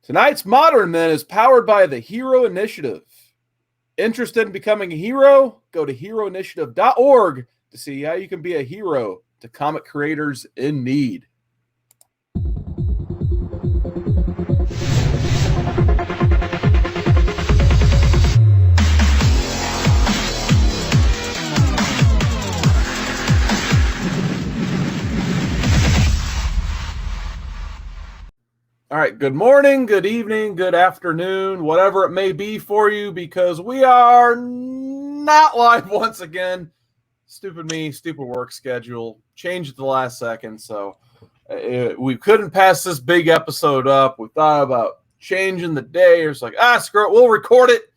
Tonight's Modern Men is powered by the Hero Initiative. Interested in becoming a hero? Go to heroinitiative.org to see how you can be a hero to comic creators in need. All right, good morning, good evening, good afternoon, whatever it may be for you, because we are not live once again. Stupid me, stupid work schedule. Changed at the last second, so we couldn't pass this big episode up. We thought about changing the day. It's like, screw it, we'll record it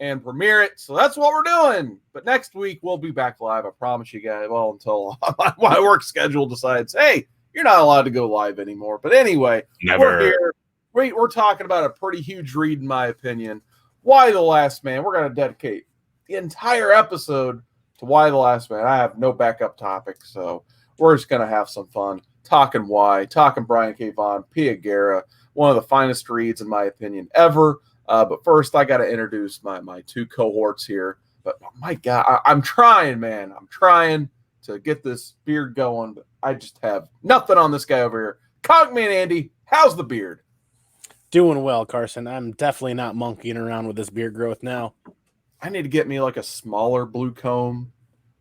and premiere it. So that's what we're doing. But next week, we'll be back live, I promise you guys. Well, until my work schedule decides, hey, you're not allowed to go live anymore. But anyway, we're here. We're talking about a pretty huge read, in my opinion. Why the Last Man? We're going to dedicate the entire episode to Why the Last Man. I have no backup topic, so we're just going to have some fun talking why, talking Brian K. Vaughan, Pia Guerra, one of the finest reads, in my opinion, ever. But first, I got to introduce my two cohorts here. But my God, I'm trying, man. I'm trying to get this beard going, but I just have nothing on this guy over here. ComicManAndy, how's the beard? Doing well, Carson. I'm definitely not monkeying around with this beard growth now. I need to get me like a smaller blue comb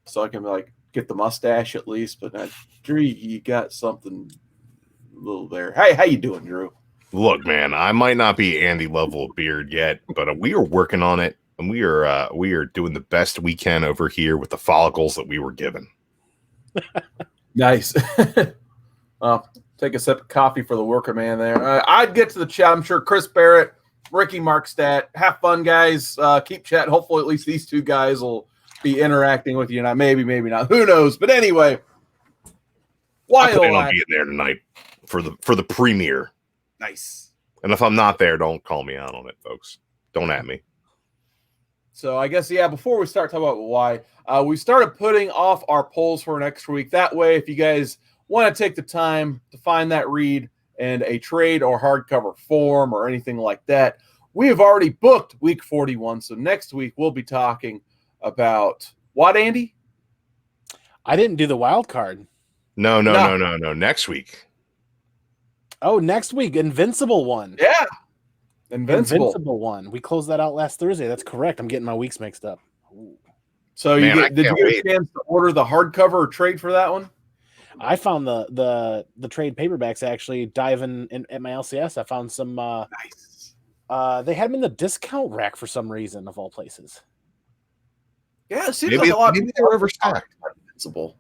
so I can like get the mustache at least. But Drew, you got something a little there. Hey, how you doing, Drew? Look, man, I might not be Andy level of beard yet, but we are working on it, and we are doing the best we can over here with the follicles that we were given. Nice. Take a sip of coffee for the worker man there. I'd get to the chat. I'm sure Chris Barrett, Ricky Markstadt. Have fun, guys. Keep chatting. Hopefully, at least these two guys will be interacting with you. Now, maybe not. Who knows? But anyway, I plan on being there tonight for the premiere. Nice. And if I'm not there, don't call me out on it, folks. Don't at me. So I guess, before we start talking about why, we started putting off our polls for next week. That way, if you guys want to take the time to find that read in a trade or hardcover form or anything like that, we have already booked week 41. So next week, we'll be talking about what, Andy? I didn't do the wild card. No. Next week. Oh, next week, Invincible one. Yeah. Invincible one. We closed that out last Thursday. That's correct. I'm getting my weeks mixed up. Ooh. So did you get a chance to order the hardcover or trade for that one? I found the trade paperbacks actually diving in at my LCS. I found some nice. They had them in the discount rack for some reason, of all places. Yeah, it seems like a lot. Maybe they were overstocked. Invincible.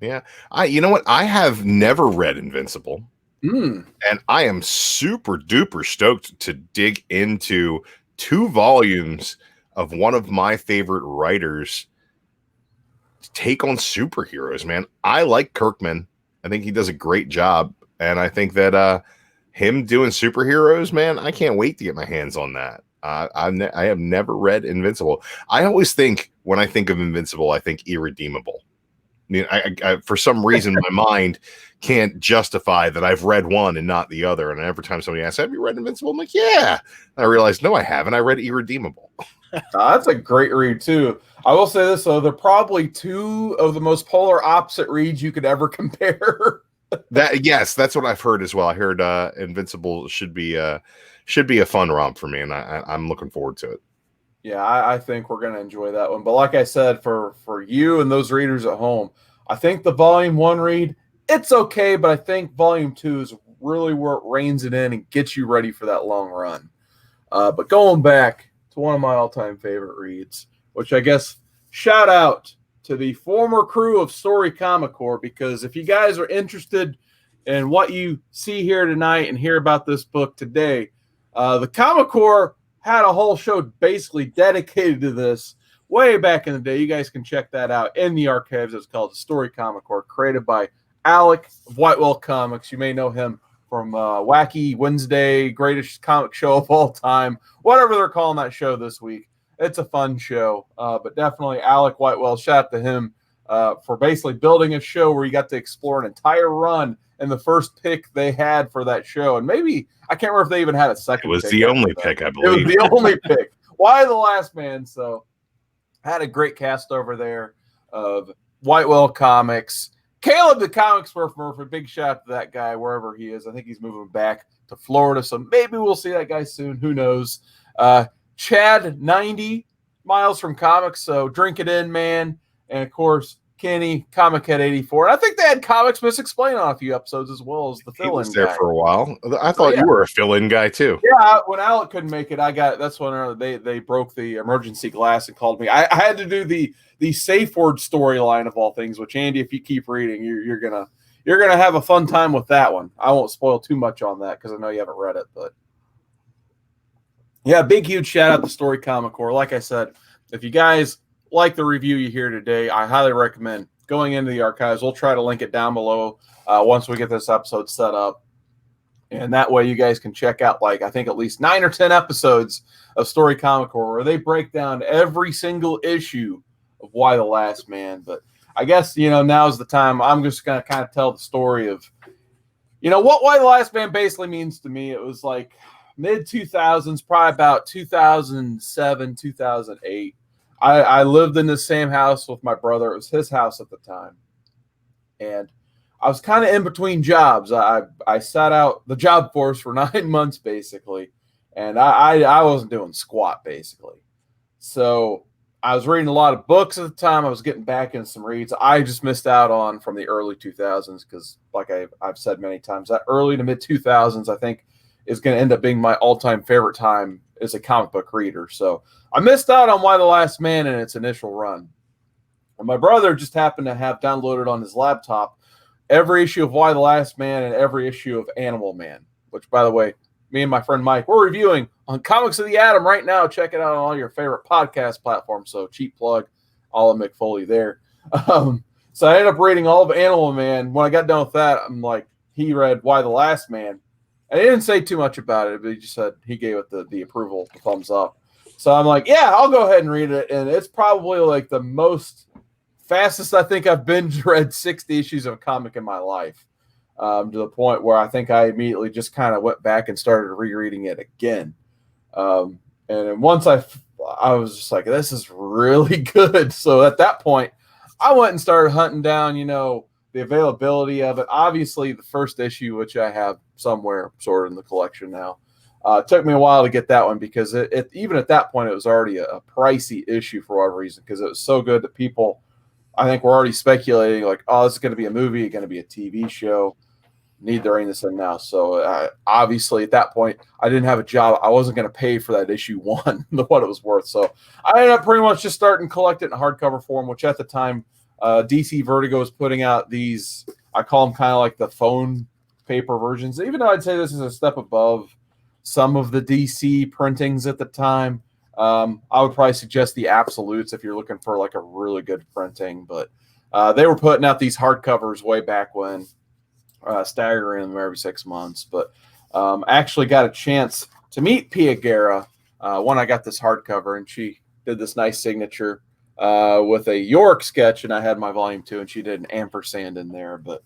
Yeah. You know what? I have never read Invincible. And I am super duper stoked to dig into 2 volumes of one of my favorite writers' take on superheroes, man. I like Kirkman. I think he does a great job. And I think that him doing superheroes, man, I can't wait to get my hands on that. I have never read Invincible. I always think, when I think of Invincible, I think irredeemable. I mean, I for some reason, my mind can't justify that I've read one and not the other. And every time somebody asks, have you read Invincible? I'm like, yeah. And I realize, no, I haven't. I read Irredeemable. That's a great read, too. I will say this, though. They're probably 2 of the most polar opposite reads you could ever compare. Yes, that's what I've heard as well. I heard Invincible should be a fun romp for me, and I'm looking forward to it. Yeah, I think we're going to enjoy that one. But like I said, for you and those readers at home, I think the Volume 1 read, it's okay, but I think Volume 2 is really where it reins it in and gets you ready for that long run. But going back to one of my all-time favorite reads, which I guess shout out to the former crew of Story Comic Corps, because if you guys are interested in what you see here tonight and hear about this book today, the Comic Corps had a whole show basically dedicated to this way back in the day. You guys can check that out in the archives. It's called the Story Comic Corps, created by Alec of Whitewell Comics. You may know him from Wacky Wednesday, greatest comic show of all time, whatever they're calling that show this week. It's a fun show, but definitely Alec Whitewell, shout out to him for basically building a show where you got to explore an entire run and the first pick they had for that show. And maybe, I can't remember if they even had a second It was pick the after only that. pick, I It was believe. the only pick. Why the Last Man? So had a great cast over there of Whitewell Comics. Caleb, the Comic Smurf Murphy, big shout out to that guy wherever he is. I think he's moving back to Florida, so maybe we'll see that guy soon. Who knows? Chad, 90 miles from comics, so drink it in, man. And of course, Kenny, Comic Head 84. And I think they had Comics Misexplained on a few episodes as well as the He fill-in was there guy. for a while. I thought you were a fill-in guy too. Yeah, when Alec couldn't make it, that's when they broke the emergency glass and called me. I had to do the safe word storyline of all things, which Andy, if you keep reading, you're gonna have a fun time with that one. I won't spoil too much on that because I know you haven't read it, but yeah, big huge shout out to Story Comic Corps. Like I said, if you guys like the review you hear today, I highly recommend going into the archives. We'll try to link it down below once we get this episode set up. And that way you guys can check out, I think at least 9 or 10 episodes of Story Comic Corps where they break down every single issue of Why the Last Man. But I guess, now's the time. I'm just going to kind of tell the story of, what Why the Last Man basically means to me. It was mid-2000s, probably about 2007, 2008. I lived in the same house with my brother. It was his house at the time. And I was kind of in between jobs. I sat out the job force for 9 months, basically. And I wasn't doing squat, basically. So I was reading a lot of books at the time. I was getting back into some reads. I just missed out on from the early 2000s because, like I've said many times, that early to mid-2000s, I think, is going to end up being my all-time favorite time as a comic book reader. So I missed out on Why the Last Man in its initial run. And my brother just happened to have downloaded on his laptop every issue of Why the Last Man and every issue of Animal Man, which, by the way, me and my friend Mike, we're reviewing on Comics of the Atom right now. Check it out on all your favorite podcast platforms. So cheap plug, all of McFoley there. So I ended up reading all of Animal Man. When I got done with that, I'm like, he read Why the Last Man. And he didn't say too much about it, but he just said he gave it the approval, the thumbs up. So I'm like, yeah, I'll go ahead and read it. And it's probably the most fastest I think I've binge read 60 issues of a comic in my life, to the point where I think I immediately just kind of went back and started rereading it again. And then once I was just like, this is really good. So at that point, I went and started hunting down, the availability of it. Obviously, the first issue, which I have somewhere sort of in the collection now, it took me a while to get that one because it even at that point, it was already a pricey issue for whatever reason because it was so good that people, I think, were already speculating this is going to be a movie, going to be a TV show. Need to rein this in now. So obviously at that point, I didn't have a job. I wasn't going to pay for that issue one, what it was worth. So I ended up pretty much just starting to collect it in hardcover form, which at the time, DC Vertigo was putting out these, I call them kind of like the phone paper versions, even though I'd say this is a step above some of the DC printings at the time. I would probably suggest the Absolutes if you're looking for a really good printing, but they were putting out these hardcovers way back when, staggering them every 6 months. But actually got a chance to meet Pia Guerra when I got this hardcover, and she did this nice signature with a York sketch, and I had my volume 2, and she did an ampersand in there. But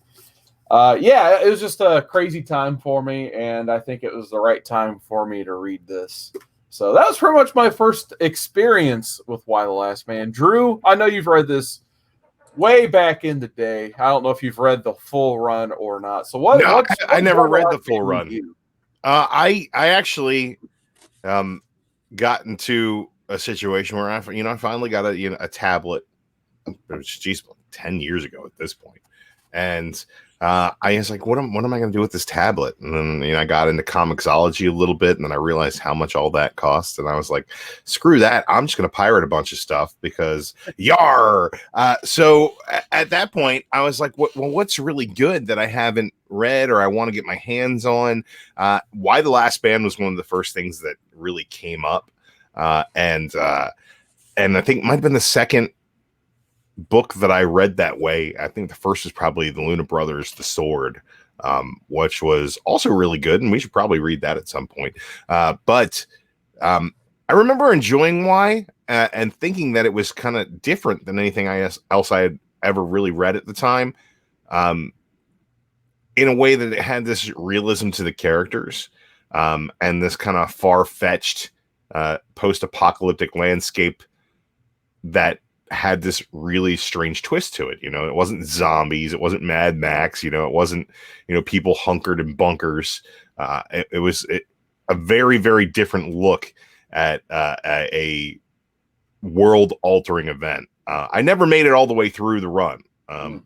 yeah, it was just a crazy time for me, and I think it was the right time for me to read this. So that was pretty much my first experience with Why the Last Man. Drew, I know you've read this way back in the day. I don't know if you've read the full run or not. So I never read the full run. I actually got into a situation where I finally got a tablet. It was, geez, 10 years ago at this point. And I was like, what am I going to do with this tablet? And then, I got into Comixology a little bit, and then I realized how much all that cost. And I was like, screw that. I'm just going to pirate a bunch of stuff because yar. So at that point, I was like, what's really good that I haven't read or I want to get my hands on? Why the Last Man was one of the first things that really came up. And I think it might have been the second book that I read that way. I think the first is probably the Luna Brothers, The Sword, which was also really good, and we should probably read that at some point. But I remember enjoying Why and thinking that it was kind of different than anything else I had ever really read at the time. in a way that it had this realism to the characters, and this kind of far-fetched post-apocalyptic landscape that had this really strange twist to it. It wasn't zombies, it wasn't Mad Max, it wasn't people hunkered in bunkers. It was a very, very different look at a world-altering event. I never made it all the way through the run. I'm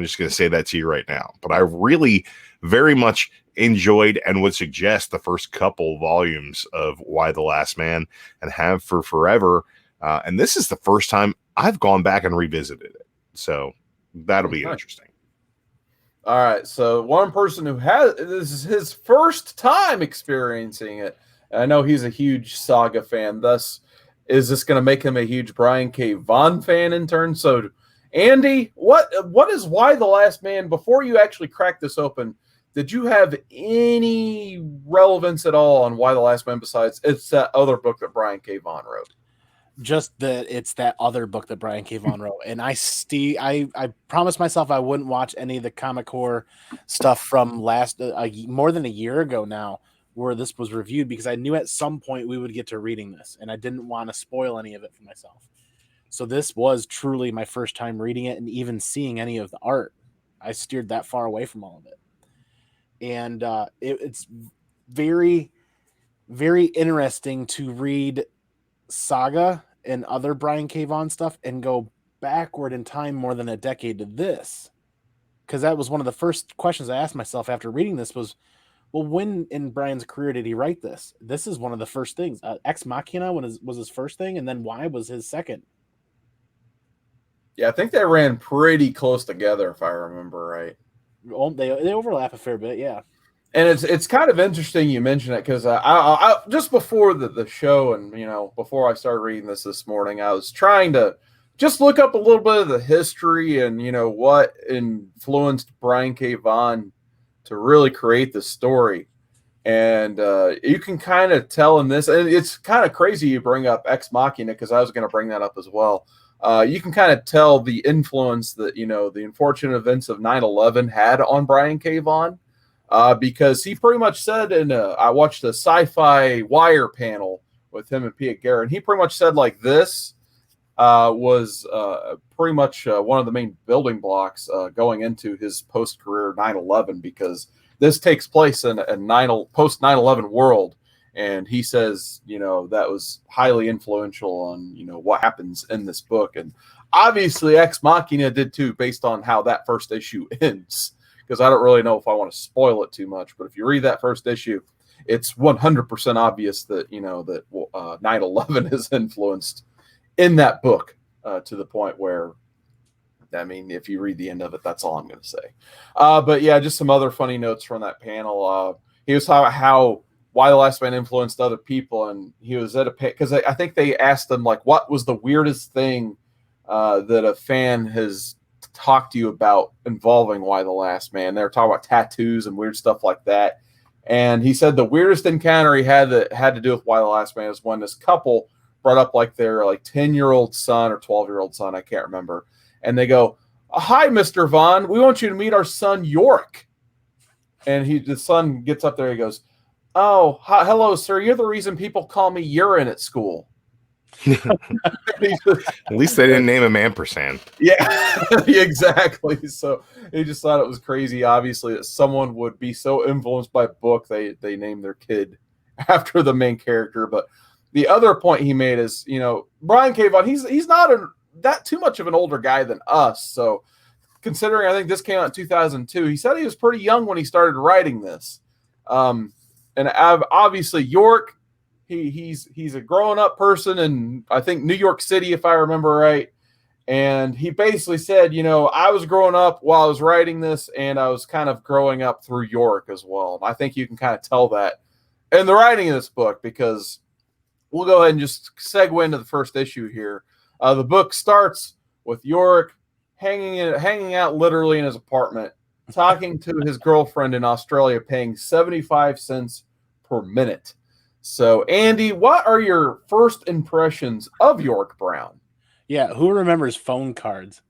just gonna say that to you right now. But I really very much enjoyed and would suggest the first couple volumes of Y the Last Man, and have for forever. And this is the first time I've gone back and revisited it. So that'll be interesting. All right. So one person who this is his first time experiencing it. I know he's a huge Saga fan. Thus, is this going to make him a huge Brian K. Vaughan fan in turn? So, Andy, what is Y the Last Man? Before you actually crack this open, did you have any relevance at all on Y the Last Man besides it's that other book that Brian K. Vaughan wrote? Just that it's that other book that Brian K. Vaughan wrote. And I promised myself I wouldn't watch any of the Comic Core stuff from more than a year ago now, where this was reviewed, because I knew at some point we would get to reading this, and I didn't want to spoil any of it for myself. So this was truly my first time reading it, and even seeing any of the art. I steered that far away from all of it. And it's very, very interesting to read Saga and other Brian K. Vaughan stuff and go backward in time more than a decade to this. Because that was one of the first questions I asked myself after reading this was, well, when in Brian's career did he write this? This is one of the first things. Ex Machina was his first thing, and then Y was his second. Yeah, I think they ran pretty close together, if I remember right. They overlap a fair bit, yeah. And it's kind of interesting you mention it, because I just before the show, and before I started reading this morning, I was trying to just look up a little bit of the history and what influenced Brian K. Vaughan to really create this story. And you can kind of tell in this, and it's kind of crazy you bring up Ex Machina, because I was going to bring that up as well. You can kind of tell the influence that the unfortunate events of 9/11 had on Brian K. Vaughan. Because he pretty much said I watched a Sci-Fi Wire panel with him and Guerra, and he pretty much said like this was pretty much one of the main building blocks going into his post-career 9/11, because this takes place in a post 9/11 world, and he says that was highly influential on what happens in this book, and obviously Ex Machina did too, based on how that first issue ends. Because I don't really know if I want to spoil it too much, but if you read that first issue, it's 100% obvious that that 9/11 is influenced in that book to the point where, I mean, if you read the end of it, that's all I'm going to say. But yeah, just some other funny notes from that panel. He was talking about how Y the Last Man influenced other people, and he was at because I think they asked him like, what was the weirdest thing that a fan has talk to you about involving Y the Last Man. They were talking about tattoos and weird stuff like that. And he said the weirdest encounter he had that had to do with Y the Last Man is when this couple brought up like their 10-year-old son or 12-year-old son, I can't remember. And they go, "Hi, Mr. Vaughan, we want you to meet our son York." And the son gets up there, he goes, "Oh, hello, sir. You're the reason people call me urine at school." At least they didn't name him ampersand. Yeah, exactly. So he just thought it was crazy, obviously, that someone would be so influenced by a book they named their kid after the main character. But the other point he made is, Brian K. Vaughan, he's not that too much of an older guy than us. So considering I think this came out in 2002, he said he was pretty young when he started writing this. And obviously York, he's a grown up person in, I think, New York City, if I remember right. And he basically said, I was growing up while I was writing this, and I was kind of growing up through York as well. And I think you can kind of tell that in the writing of this book, because we'll go ahead and just segue into the first issue here. The book starts with York hanging out literally in his apartment, talking to his girlfriend in Australia, paying 75 cents per minute. So, Andy, what are your first impressions of York Browne? Yeah, who remembers phone cards?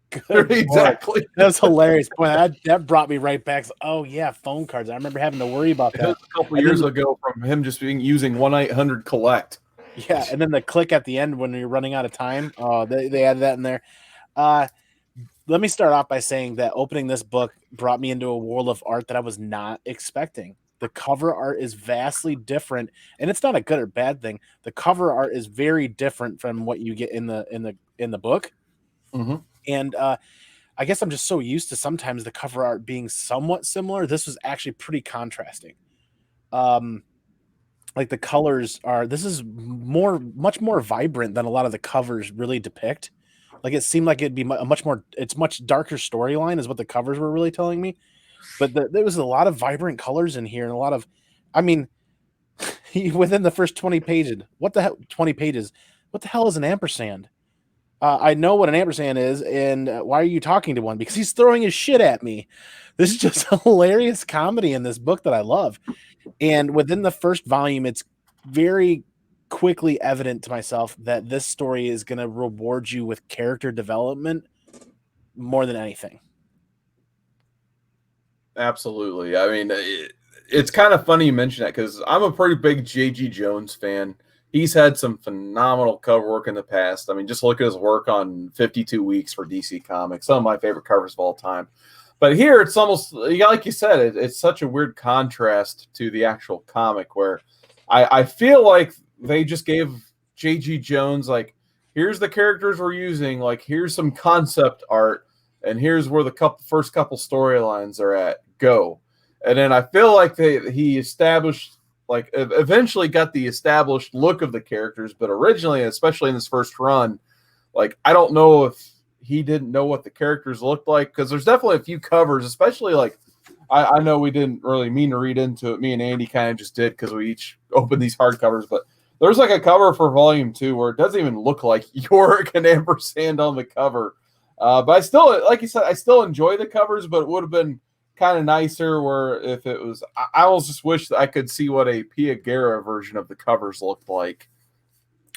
Good Exactly. Lord. That was hilarious. Boy, that brought me right back. Oh yeah, phone cards. I remember having to worry about It was that. a couple And years then- ago from him just using 1-800-collect. Yeah, and then the click at the end when you're running out of time. Oh, they added that in there. Let me start off by saying that opening this book brought me into a world of art that I was not expecting. The cover art is vastly different, and it's not a good or bad thing. The cover art is very different from what you get in the book. Mm-hmm. And I guess I'm just so used to sometimes the cover art being somewhat similar. This was actually pretty contrasting. Like the colors this is much more vibrant than a lot of the covers really depict. Like it seemed like it'd be it's much darker storyline is what the covers were really telling me. But there was a lot of vibrant colors in here and a lot of, I mean, within the first 20 pages, what the hell, 20 pages, what the hell is an ampersand? I know what an ampersand is, and why are you talking to one? Because he's throwing his shit at me. This is just hilarious comedy in this book that I love. And within the first volume, it's very quickly evident to myself that this story is going to reward you with character development more than anything. Absolutely. I mean, it's kind of funny you mention that because I'm a pretty big J.G. Jones fan. He's had some phenomenal cover work in the past. I mean, just look at his work on 52 Weeks for DC Comics, some of my favorite covers of all time. But here, it's almost, like you said, it's such a weird contrast to the actual comic where I feel like they just gave J.G. Jones, like, here's the characters we're using, like, here's some concept art, and here's where the first couple storylines are at. Go. And then I feel like he established, like, eventually got the established look of the characters, but originally, especially in this first run, like, I don't know if he didn't know what the characters looked like, because there's definitely a few covers, especially like I know we didn't really mean to read into it. Me and Andy kind of just did because we each opened these hardcovers, but there's like a cover for volume 2 where it doesn't even look like Yorick and ampersand on the cover. But I still, like you said, I still enjoy the covers, but it would have been kind of nicer where if it was, I almost just wish that I could see what a Guerra version of the covers looked like.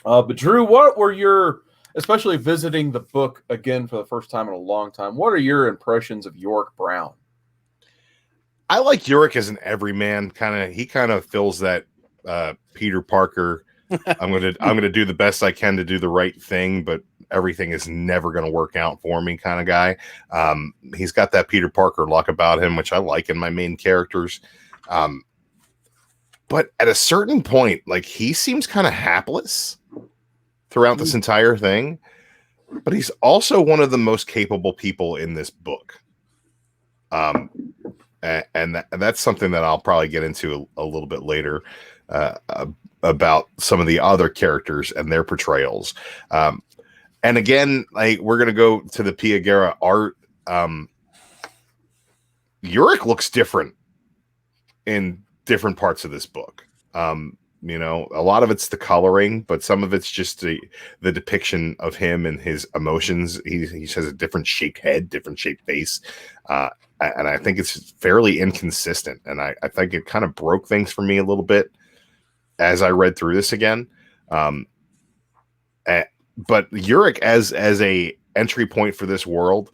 But Drew, what were your, especially visiting the book again for the first time in a long time, what are your impressions of Yorick Browne? I like Yorick as an everyman he kind of fills that Peter Parker. I'm gonna do the best I can to do the right thing, but everything is never gonna work out for me kind of guy. He's got that Peter Parker luck about him, which I like in my main characters. But at a certain point, like he seems kind of hapless throughout this entire thing. But he's also one of the most capable people in this book. And that's something that I'll probably get into a little bit later about some of the other characters and their portrayals. And again, like we're gonna go to the Pia Guerra art. Yorick looks different in different parts of this book. You know, a lot of it's the coloring, but some of it's just the depiction of him and his emotions. He has a different shaped head, different shaped face. And I think it's fairly inconsistent. And I think it kind of broke things for me a little bit as I read through this again. But Yorick as a entry point for this world,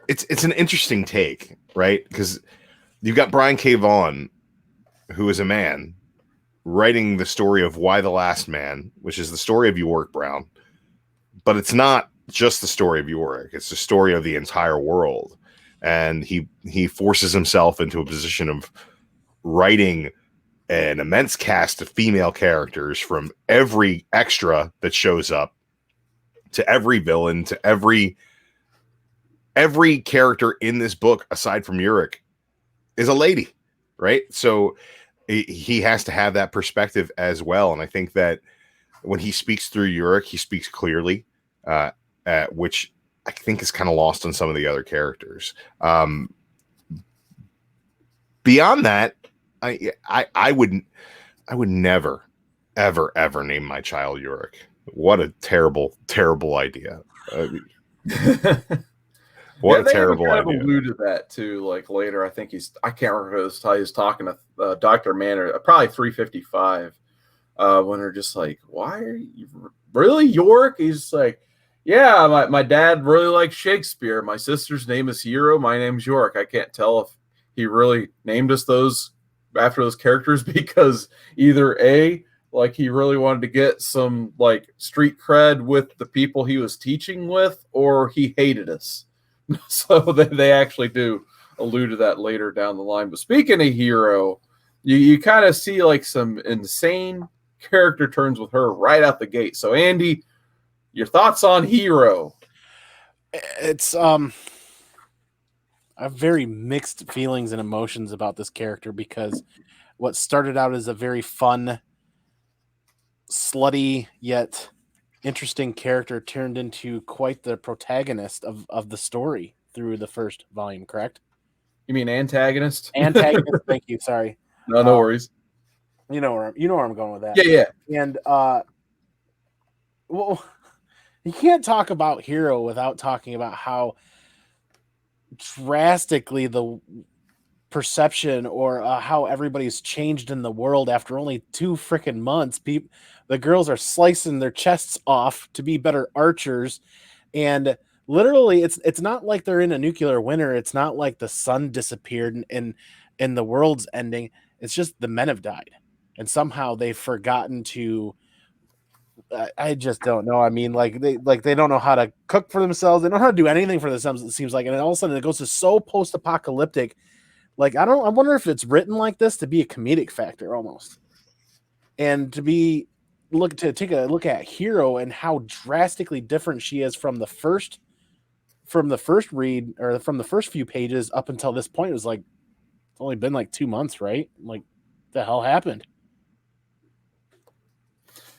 it's an interesting take, right? Because you've got Brian K. Vaughan, who is a man, writing the story of Y the Last Man, which is the story of Yorick Browne. But it's not just the story of Yorick. It's the story of the entire world. And he forces himself into a position of writing an immense cast of female characters, from every extra that shows up to every villain to every character in this book, aside from Yorick, is a lady, right? So he has to have that perspective as well. And I think that when he speaks through Yorick, he speaks clearly, which I think is kind of lost on some of the other characters. Beyond that, I would never, ever name my child Yorick. What a terrible, terrible idea. What a terrible idea. Kind of alluded to that too. Like later, I think I can't remember who he was talking to Dr. Mann, probably 355, when they're just like, why are you really Yorick? He's like, Yeah, my dad really likes Shakespeare. My sister's name is Hero. My name's York. I can't tell if he really named us those after those characters because either A, like he really wanted to get some like street cred with the people he was teaching with, or he hated us. So they actually do allude to that later down the line. But speaking of Hero, you kind of see like some insane character turns with her right out the gate. So Andy, your thoughts on Hero? It's I have very mixed feelings and emotions about this character because what started out as a very fun, slutty yet interesting character turned into quite the protagonist of the story through the first volume. Correct? You mean antagonist? Antagonist. Thank you. Sorry. No worries. You know where I'm going with that. Yeah. And well, you can't talk about Hero without talking about how drastically the perception or how everybody's changed in the world after only 2 freaking months. The girls are slicing their chests off to be better archers, and literally, it's not like they're in a nuclear winter. It's not like the sun disappeared and the world's ending. It's just the men have died, and somehow they've forgotten to. I just don't know. I mean, they don't know how to cook for themselves. They don't know how to do anything for themselves. It seems like, and then all of a sudden it goes to so post-apocalyptic. Like I wonder if it's written like this to be a comedic factor almost, and to take a look at Hero and how drastically different she is from the first read or from the first few pages up until this point. It was like it's only been like 2 months, right? Like the hell happened?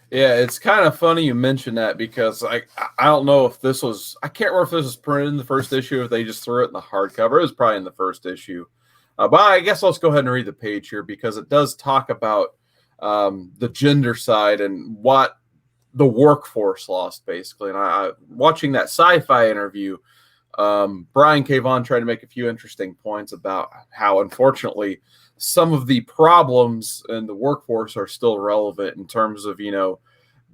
Yeah, it's kind of funny you mentioned that because I don't know if this was, I can't remember if this was printed in the first issue or if they just threw it in the hardcover. It was probably in the first issue. But I guess let's go ahead and read the page here because it does talk about the gender side and what the workforce lost, basically. And I watching that sci-fi interview, Bryan K. Vaughan tried to make a few interesting points about how, unfortunately, some of the problems in the workforce are still relevant in terms of,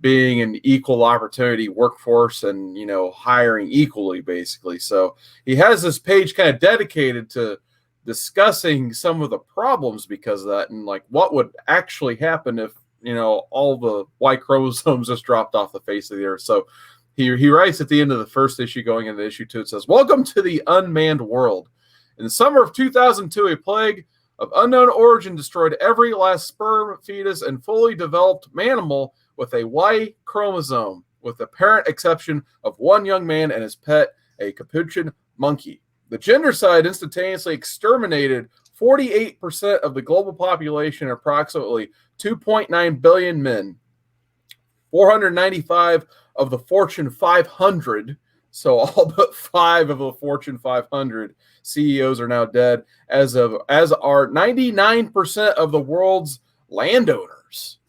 being an equal opportunity workforce and, hiring equally, basically. So he has this page kind of dedicated to discussing some of the problems because of that and like what would actually happen if, all the Y chromosomes just dropped off the face of the earth. So he writes at the end of the first issue going into issue 2, it says, "Welcome to the unmanned world. In the summer of 2002, a plague of unknown origin destroyed every last sperm, fetus, and fully developed manimal with a Y chromosome, with the apparent exception of one young man and his pet, a capuchin monkey. The gender side instantaneously exterminated 48% of the global population, approximately 2.9 billion men. 495 of the Fortune 500, so all but 5 of the Fortune 500 CEOs are now dead, as are 99% of the world's landowners.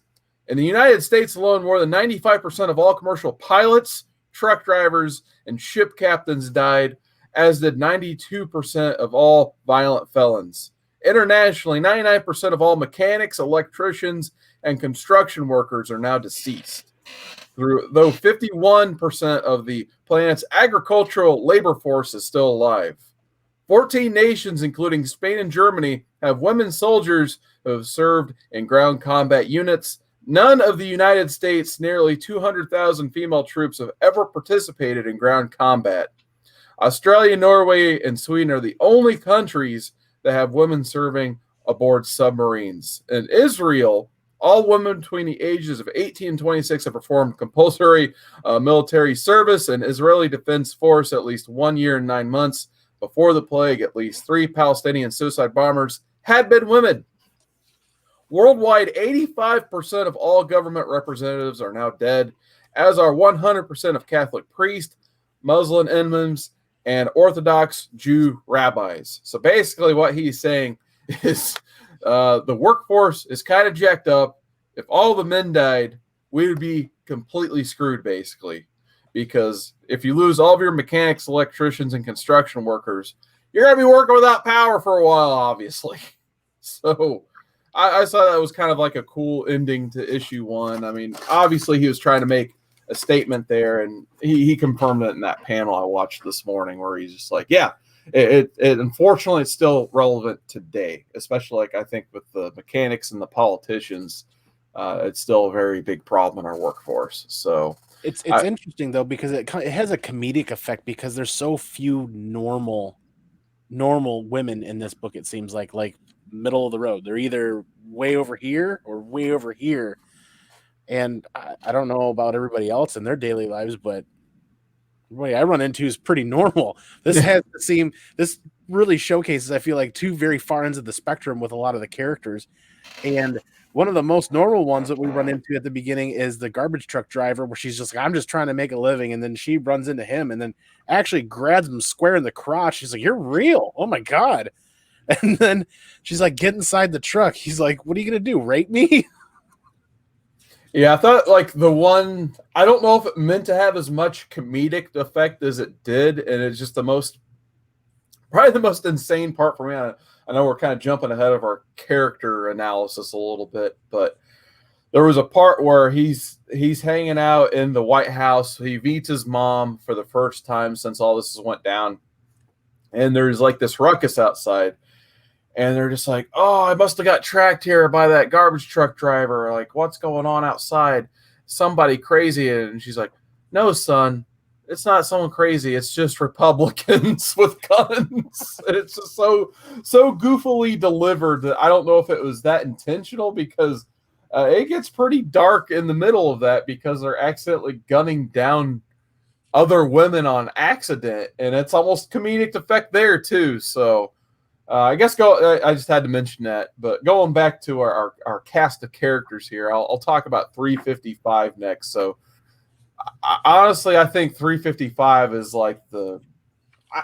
In the United States alone, more than 95% of all commercial pilots, truck drivers, and ship captains died, as did 92% of all violent felons. Internationally, 99% of all mechanics, electricians, and construction workers are now deceased. Though 51% of the planet's agricultural labor force is still alive. 14 nations, including Spain and Germany, have women soldiers who have served in ground combat units. None of the United States' nearly 200,000 female troops have ever participated in ground combat. Australia, Norway, and Sweden are the only countries that have women serving aboard submarines. In Israel, all women between the ages of 18 and 26 have performed compulsory military service in Israeli Defense Force at least 1 year and 9 months. Before the plague, at least 3 Palestinian suicide bombers had been women. Worldwide, 85% of all government representatives are now dead, as are 100% of Catholic priests, Muslim imams, and Orthodox Jew rabbis. So basically what he's saying is the workforce is kind of jacked up. If all the men died, we would be completely screwed, basically. Because if you lose all of your mechanics, electricians, and construction workers, you're going to be working without power for a while, obviously. So I saw that was kind of like a cool ending to issue 1. I mean, obviously he was trying to make a statement there, and he confirmed it in that panel I watched this morning, where he's just like, yeah, it unfortunately it's still relevant today, especially like I think with the mechanics and the politicians, it's still a very big problem in our workforce. So it's interesting though, because it has a comedic effect, because there's so few normal women in this book. It seems like middle of the road. They're either way over here or way over here. And I don't know about everybody else in their daily lives, but everybody I run into is pretty normal. This really showcases, I feel like, two very far ends of the spectrum with a lot of the characters. And one of the most normal ones that we run into at the beginning is the garbage truck driver, where she's just like, I'm just trying to make a living. And then she runs into him and then actually grabs him square in the crotch. She's like, you're real. Oh my God. And then she's like, get inside the truck. He's like, what are you going to do? Rape me? Yeah, I thought like the one, I don't know if it meant to have as much comedic effect as it did. And it's just probably the most insane part for me. I know we're kind of jumping ahead of our character analysis a little bit, but there was a part where he's hanging out in the White House. He meets his mom for the first time since all this went down. And there's like this ruckus outside. And they're just like, oh, I must have got tracked here by that garbage truck driver. Like, what's going on outside? Somebody crazy. And she's like, no, son, it's not someone crazy. It's just Republicans with guns. And it's just so goofily delivered that I don't know if it was that intentional, because it gets pretty dark in the middle of that, because they're accidentally gunning down other women on accident. And it's almost comedic effect there too. So I guess I just had to mention that. But going back to our cast of characters here, I'll talk about 355 next. So honestly, I think 355 is like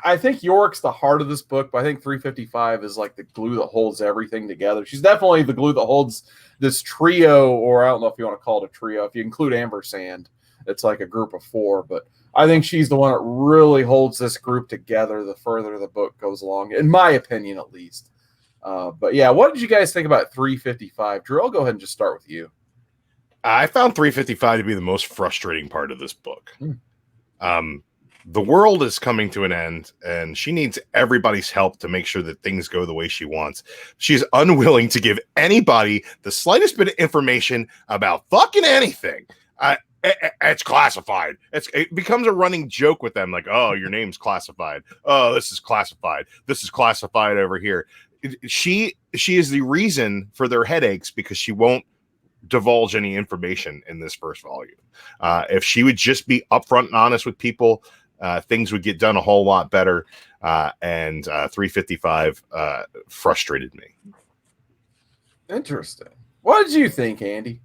I think Yorick's the heart of this book, but I think 355 is like the glue that holds everything together. She's definitely the glue that holds this trio, or I don't know if you want to call it a trio. If you include Amber Sand, it's like a group of four, but I think she's the one that really holds this group together the further the book goes along, in my opinion, at least. But yeah, what did you guys think about 355? Drew, I'll go ahead and just start with you. I found 355 to be the most frustrating part of this book. The world is coming to an end, and she needs everybody's help to make sure that things go the way she wants. She's unwilling to give anybody the slightest bit of information about fucking anything. It's classified. It becomes a running joke with them, like, oh, your name's classified. Oh, this is classified. This is classified over here. She is the reason for their headaches, because she won't divulge any information in this first volume. If she would just be upfront and honest with people, things would get done a whole lot better. And 355 frustrated me. Interesting. What did you think, Andy?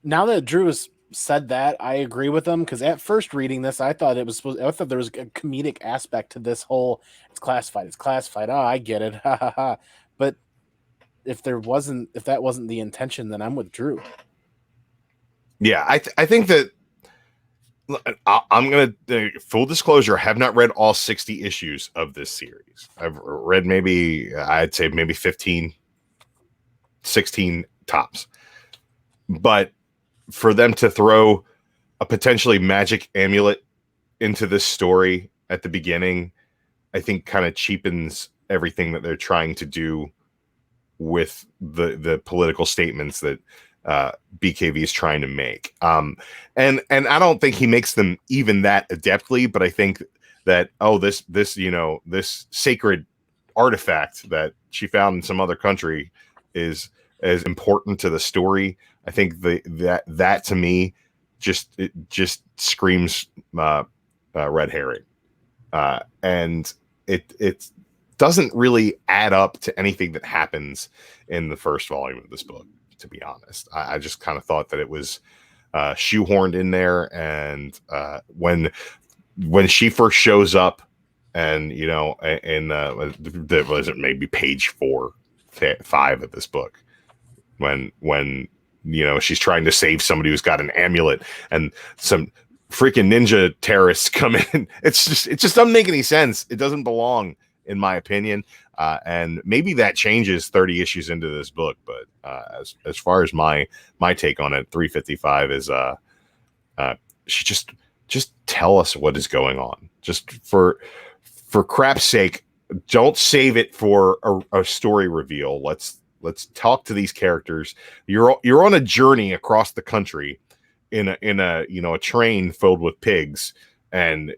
Now that Drew has said that, I agree with him, because at first reading this, I thought there was a comedic aspect to this whole it's classified. Oh, I get it. But if that wasn't the intention, then I'm with Drew. Yeah, I think that I'm gonna full disclosure, I have not read all 60 issues of this series. I've read I'd say maybe 15, 16 tops. But for them to throw a potentially magic amulet into this story at the beginning, I think kind of cheapens everything that they're trying to do with the political statements that BKV is trying to make. And I don't think he makes them even that adeptly, but I think that, this sacred artifact that she found in some other country is as important to the story. I think that to me just screams red herring, and it doesn't really add up to anything that happens in the first volume of this book. To be honest, I just kind of thought that it was shoehorned in there, and when she first shows up, and was it maybe page 4, 5 of this book, when she's trying to save somebody who's got an amulet, and some freaking ninja terrorists come in. It just doesn't make any sense. It doesn't belong, in my opinion. And maybe that changes 30 issues into this book. But as far as my take on it, 355 is she just tell us what is going on. Just for crap's sake, don't save it for a story reveal. Let's talk to these characters. You're on a journey across the country in a a train filled with pigs, and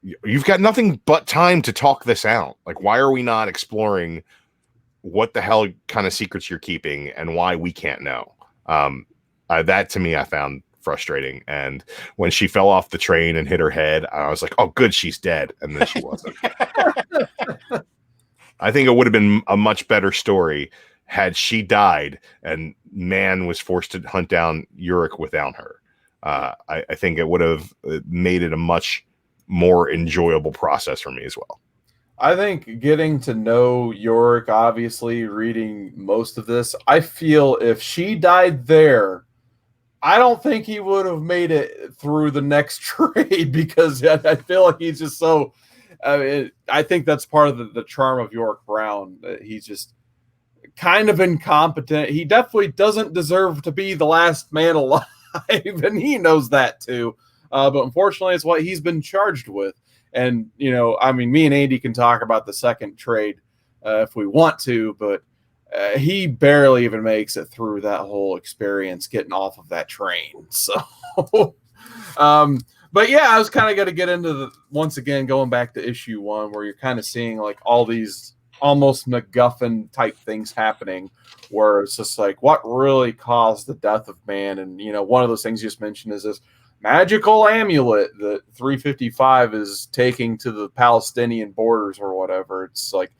you've got nothing but time to talk this out. Like, why are we not exploring what the hell kind of secrets you're keeping and why we can't know? That to me, I found frustrating. And when she fell off the train and hit her head, I was like, oh, good, she's dead. And then she wasn't. I think it would have been a much better story had she died and Mann was forced to hunt down Urich without her. I think it would have made it a much more enjoyable process for me as well. I think getting to know Yorick, obviously reading most of this, I feel if she died there, I don't think he would have made it through the next trade, because I feel like he's just so. I think that's part of the charm of Yorick Browne. He's just kind of incompetent. He definitely doesn't deserve to be the last man alive, and he knows that too. But unfortunately, it's what he's been charged with. And, I mean, me and Andy can talk about the second trade if we want to, but he barely even makes it through that whole experience getting off of that train. So, but yeah, I was kind of going to get into once again, going back to issue 1, where you're kind of seeing like all these almost MacGuffin type things happening, where it's just like, what really caused the death of Mann? And, one of those things you just mentioned is this magical amulet that 355 is taking to the Palestinian borders or whatever. It's like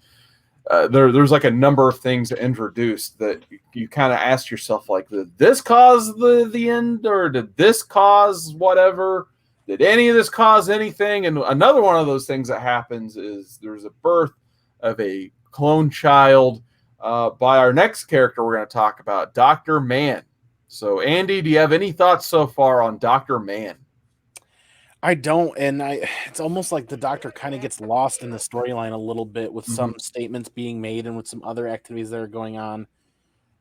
there's like a number of things introduced that you kind of ask yourself, like, did this cause the end, or did this cause whatever? Did any of this cause anything? And another one of those things that happens is there's a birth of a clone child by our next character we're going to talk about, Dr. Mann. So, Andy, do you have any thoughts so far on Dr. Mann? I don't, and it's almost like the Doctor kind of gets lost in the storyline a little bit with some statements being made and with some other activities that are going on.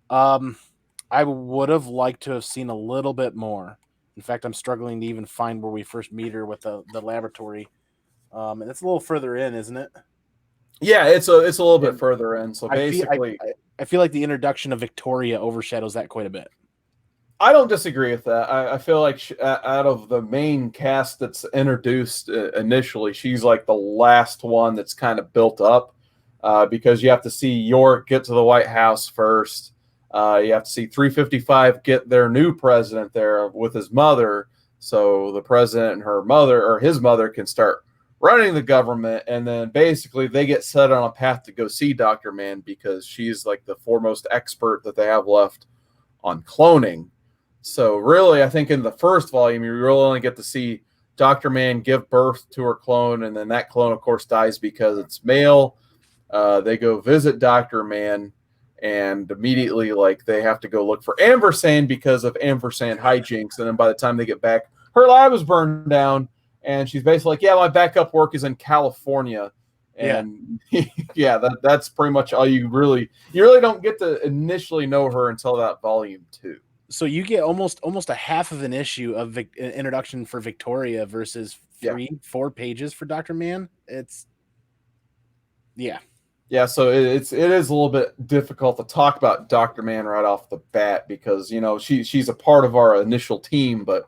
I would have liked to have seen a little bit more. In fact, I'm struggling to even find where we first meet her with the laboratory. And it's a little further in, isn't it? Yeah, it's a little bit further in. So basically, I feel like the introduction of Victoria overshadows that quite a bit. I don't disagree with that. I feel like out of the main cast that's introduced initially, she's like the last one that's kind of built up because you have to see York get to the White House first. You have to see 355 get their new president there with his mother, so the president and her mother, or his mother, can start running the government. And then basically they get set on a path to go see Dr. Mann because she's like the foremost expert that they have left on cloning. So really, I think in the first volume, you really only get to see Dr. Mann give birth to her clone, and then that clone, of course, dies because it's male. They go visit Dr. Mann, and immediately, like, they have to go look for Ampersand because of Ampersand hijinks. And then by the time they get back, her lab is burned down, and she's basically like, yeah, my backup work is in California. And yeah, that's pretty much all you really don't get to initially know her until that volume 2. So you get almost a half of an issue of introduction for Victoria versus 3-4 pages for Dr. Mann. It's so it is a little bit difficult to talk about Dr. Mann right off the bat because she's a part of our initial team, but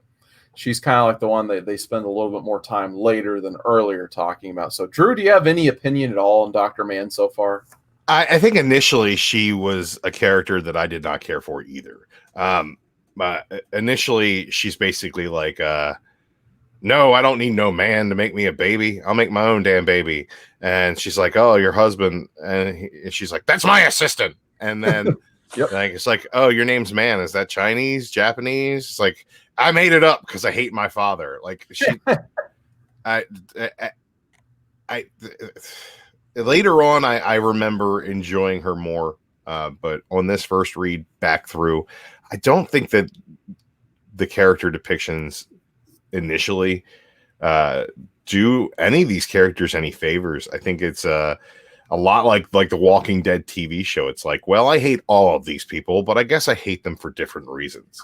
she's kind of like the one that they spend a little bit more time later than earlier talking about. So Drew, do you have any opinion at all on Dr. Mann so far? I think initially she was a character that I did not care for either. Initially, she's basically like, no, I don't need no man to make me a baby. I'll make my own damn baby. And she's like, oh, your husband. And she's like, that's my assistant. And then like, it's like, oh, your name's Mann. Is that Chinese, Japanese? It's like, I made it up because I hate my father. Like she, I later on, I remember enjoying her more. But on this first read back through, I don't think that the character depictions initially do any of these characters any favors. I think it's a lot like the Walking Dead TV show. It's like, well, I hate all of these people, but I guess I hate them for different reasons.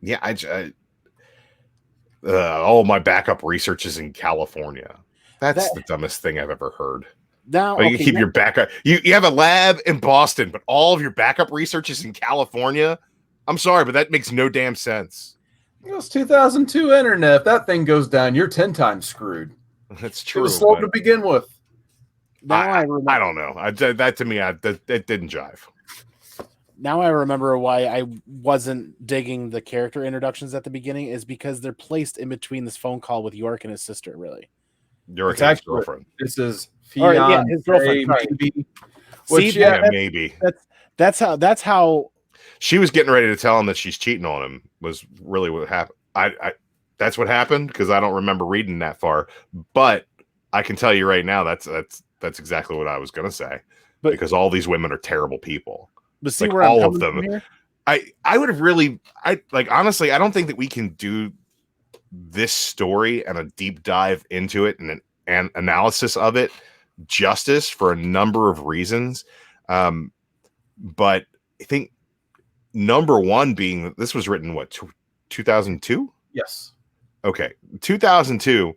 Yeah, all my backup research is in California. That's the dumbest thing I've ever heard. Now, Like, you keep your backup. You have a lab in Boston, but all of your backup research is in California. I'm sorry, but that makes no damn sense. It was 2002 internet. If that thing goes down, you're 10 times screwed. That's true. It was slow to begin with. I don't know. That to me, it didn't jive. Now I remember why I wasn't digging the character introductions at the beginning is because they're placed in between this phone call with York and his sister, really. York and his girlfriend. This is his girlfriend, maybe. Which, maybe. That's how she was getting ready to tell him that she's cheating on him was really what happened. That's what happened, because I don't remember reading that far. But I can tell you right now, that's exactly what I was going to say. Because all these women are terrible people. But see, like, where all I'm of them. Here? I would have really, honestly, I don't think that we can do this story and a deep dive into it and an analysis of it justice for a number of reasons. But I think number one being that this was written, 2002? Yes. Okay. 2002.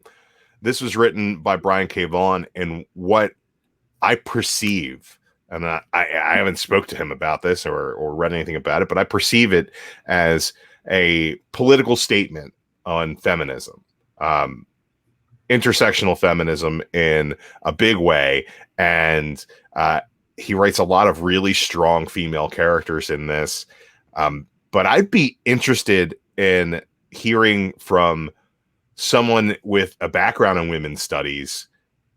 This was written by Bryan K. Vaughan, and what I perceive, and I haven't spoke to him about this or read anything about it, but I perceive it as a political statement on feminism, intersectional feminism in a big way. And he writes a lot of really strong female characters in this. But I'd be interested in hearing from someone with a background in women's studies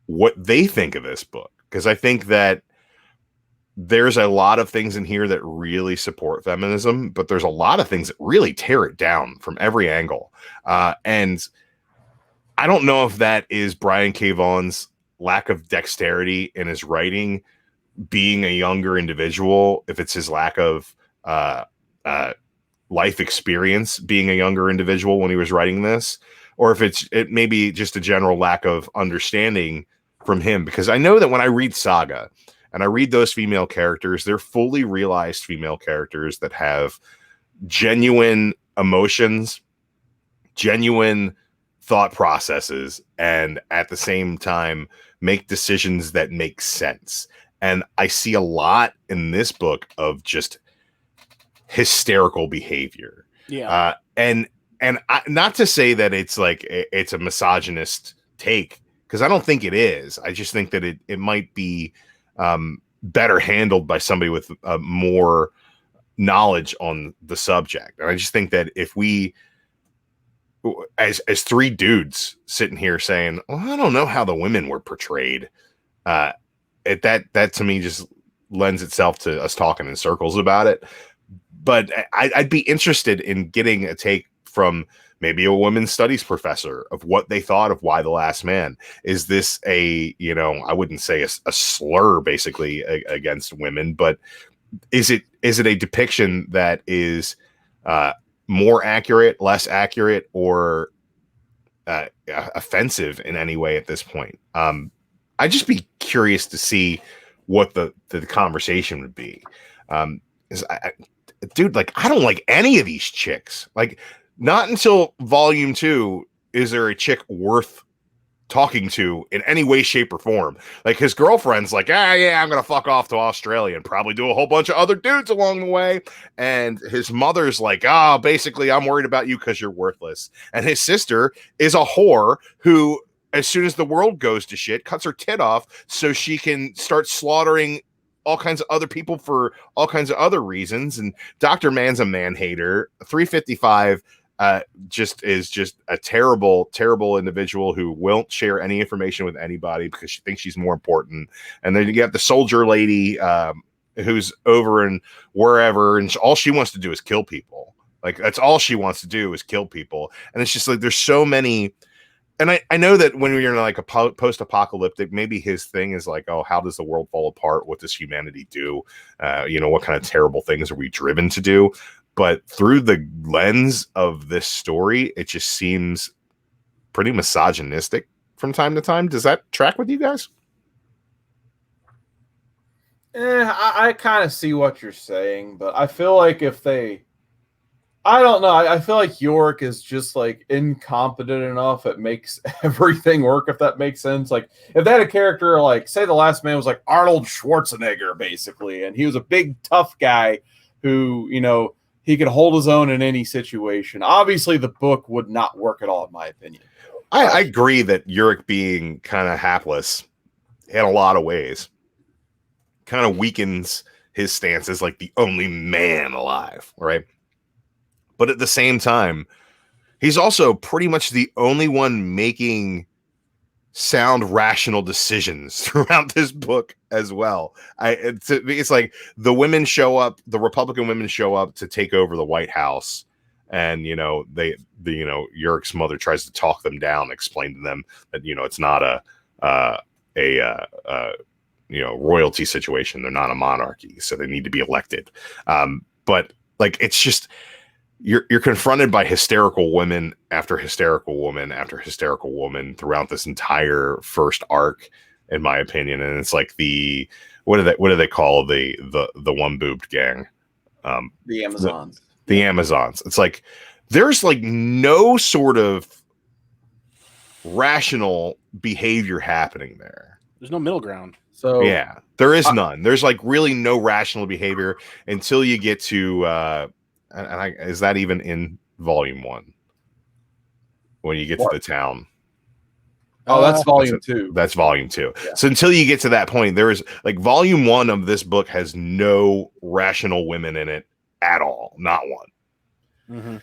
what they think of this book. Because I think that there's a lot of things in here that really support feminism, but there's a lot of things that really tear it down from every angle. And I don't know if that is Bryan K. Vaughan's lack of dexterity in his writing, being a younger individual, if it's his lack of life experience being a younger individual when he was writing this, or if it may be just a general lack of understanding from him. Because I know that when I read Saga and I read those female characters, they're fully realized female characters that have genuine emotions, genuine thought processes, and at the same time make decisions that make sense. And I see a lot in this book of just hysterical behavior. Yeah. And not to say that it's like it's a misogynist take, because I don't think it is. I just think that it might be better handled by somebody with more knowledge on the subject. And I just think that if we, as three dudes sitting here saying, well, I don't know how the women were portrayed, that to me just lends itself to us talking in circles about it. But I'd be interested in getting a take from maybe a women's studies professor of what they thought of Y the Last Man. Is this I wouldn't say a slur basically against women, but is it a depiction that is more accurate, less accurate, or offensive in any way at this point? I'd just be curious to see what the conversation would be. Dude, like, I don't like any of these chicks. Like, not until volume 2 is there a chick worth talking to in any way, shape, or form. Like, his girlfriend's like, yeah, I'm gonna fuck off to Australia and probably do a whole bunch of other dudes along the way. And his mother's like, basically, I'm worried about you because you're worthless. And his sister is a whore who, as soon as the world goes to shit, cuts her tit off so she can start slaughtering all kinds of other people for all kinds of other reasons. And Dr. Mann's a man hater. 355 just a terrible, terrible individual who won't share any information with anybody because she thinks she's more important. And then you get the soldier lady who's over in wherever, and all she wants to do is kill people. Like, that's all she wants to do is kill people. And it's just like, there's so many. And I know that when you're in like a post-apocalyptic, maybe his thing is like, oh, how does the world fall apart? What does humanity do? What kind of terrible things are we driven to do? But through the lens of this story, it just seems pretty misogynistic from time to time. Does that track with you guys? I kind of see what you're saying, but I feel like if they I don't know. I feel like York is just like incompetent enough. It makes everything work, if that makes sense. Like if they had a character like, say, the last man was like Arnold Schwarzenegger, basically, and he was a big tough guy who, he could hold his own in any situation. Obviously, the book would not work at all, in my opinion. I agree that Yurik being kind of hapless in a lot of ways kind of weakens his stance as like the only man alive, right? But at the same time, he's also pretty much the only one making sound, rational decisions throughout this book as well. It's like the women show up, the Republican women show up to take over the White House, and Yurik's mother tries to talk them down, explain to them that it's not a royalty situation. They're not a monarchy, so they need to be elected. But like, it's just you're confronted by hysterical women after hysterical woman after hysterical woman throughout this entire first arc, in my opinion. And it's like what do they call the one boobed gang? The Amazons. The Amazons. It's like there's like no sort of rational behavior happening there. There's no middle ground. So yeah, there is none. There's like really no rational behavior until you get to is that even in volume 1 when you get to the town? Oh, that's volume 2. That's volume 2. Yeah. So until you get to that point, there is like volume 1 of this book has no rational women in it at all. Not one. Mm-hmm.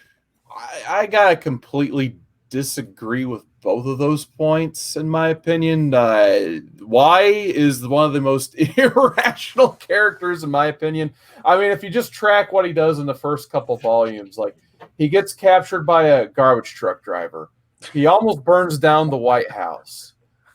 I gotta completely disagree with both of those points, in my opinion. Y is one of the most irrational characters, in my opinion. I mean, if you just track what he does in the first couple volumes, like he gets captured by a garbage truck driver. He almost burns down the White House.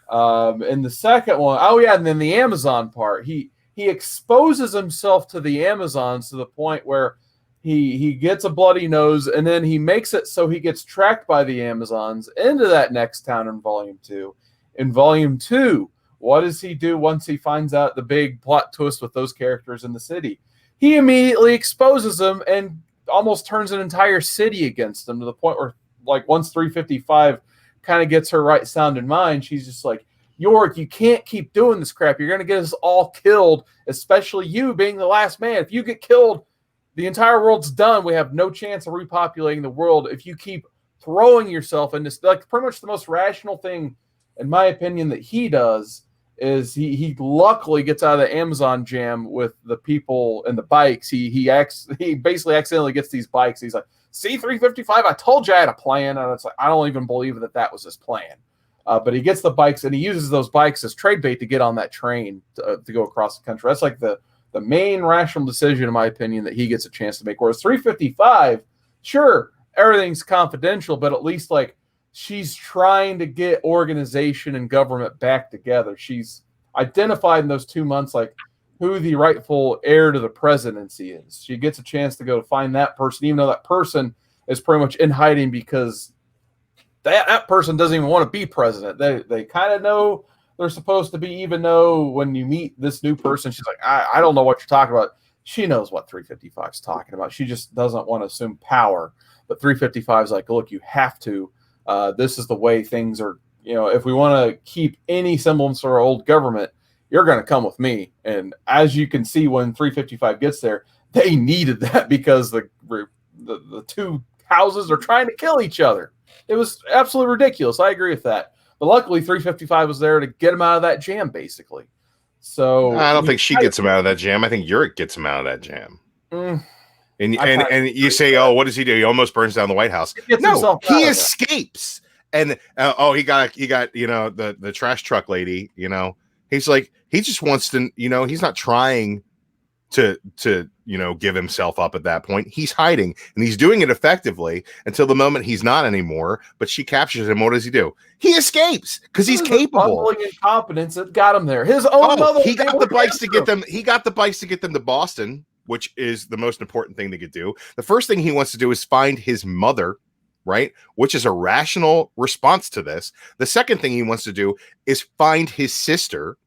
In the second one, and then the Amazon part, he exposes himself to the Amazons to the point where he gets a bloody nose, and then he makes it so he gets tracked by the Amazons into that next town in volume 2. In volume 2, what does he do once he finds out the big plot twist with those characters in the city? He immediately exposes them and almost turns an entire city against them, to the point where, like, once 355 kind of gets her right sound in mind, she's just like, York, you can't keep doing this crap. You're going to get us all killed, especially you being the last man. If you get killed, the entire world's done. We have no chance of repopulating the world if you keep throwing yourself in this. Like, pretty much the most rational thing, in my opinion, that he does is he luckily gets out of the Amazon jam with the people and the bikes. He basically accidentally gets these bikes. He's like, see, 355, I told you I had a plan. And it's like, I don't even believe that was his plan. But he gets the bikes, and he uses those bikes as trade bait to get on that train to go across the country. That's like the main rational decision, in my opinion, that he gets a chance to make. Whereas 355, sure, everything's confidential, but at least, like, she's trying to get organization and government back together. She's identified in those 2 months, like, who the rightful heir to the presidency is. She gets a chance to go find that person, even though that person is pretty much in hiding because that person doesn't even want to be president. They kind of know they're supposed to be, even though when you meet this new person, she's like, I don't know what you're talking about. She knows what 355 is talking about. She just doesn't want to assume power. But 355 is like, look, you have to. This is the way things are. If we want to keep any semblance of our old government, you're going to come with me. And as you can see, when 355 gets there, they needed that because the two houses are trying to kill each other. It was absolutely ridiculous. I agree with that. But luckily, 355 was there to get him out of that jam, basically. So I don't think she gets him out of that jam. I think Yurik gets him out of that jam. And you say, oh, what does he do? He almost burns down the White House. No, he escapes. And he got the trash truck lady. He's like, he just wants to. He's not trying to give himself up at that point. He's hiding, and he's doing it effectively until the moment he's not anymore. But she captures him. What does he do? He escapes because he's capable. Incompetence that got him there. His own mother. He got the bikes to get them. He got the bikes to get them to Boston, which is the most important thing they could do. The first thing he wants to do is find his mother, right? Which is a rational response to this. The second thing he wants to do is find his sister,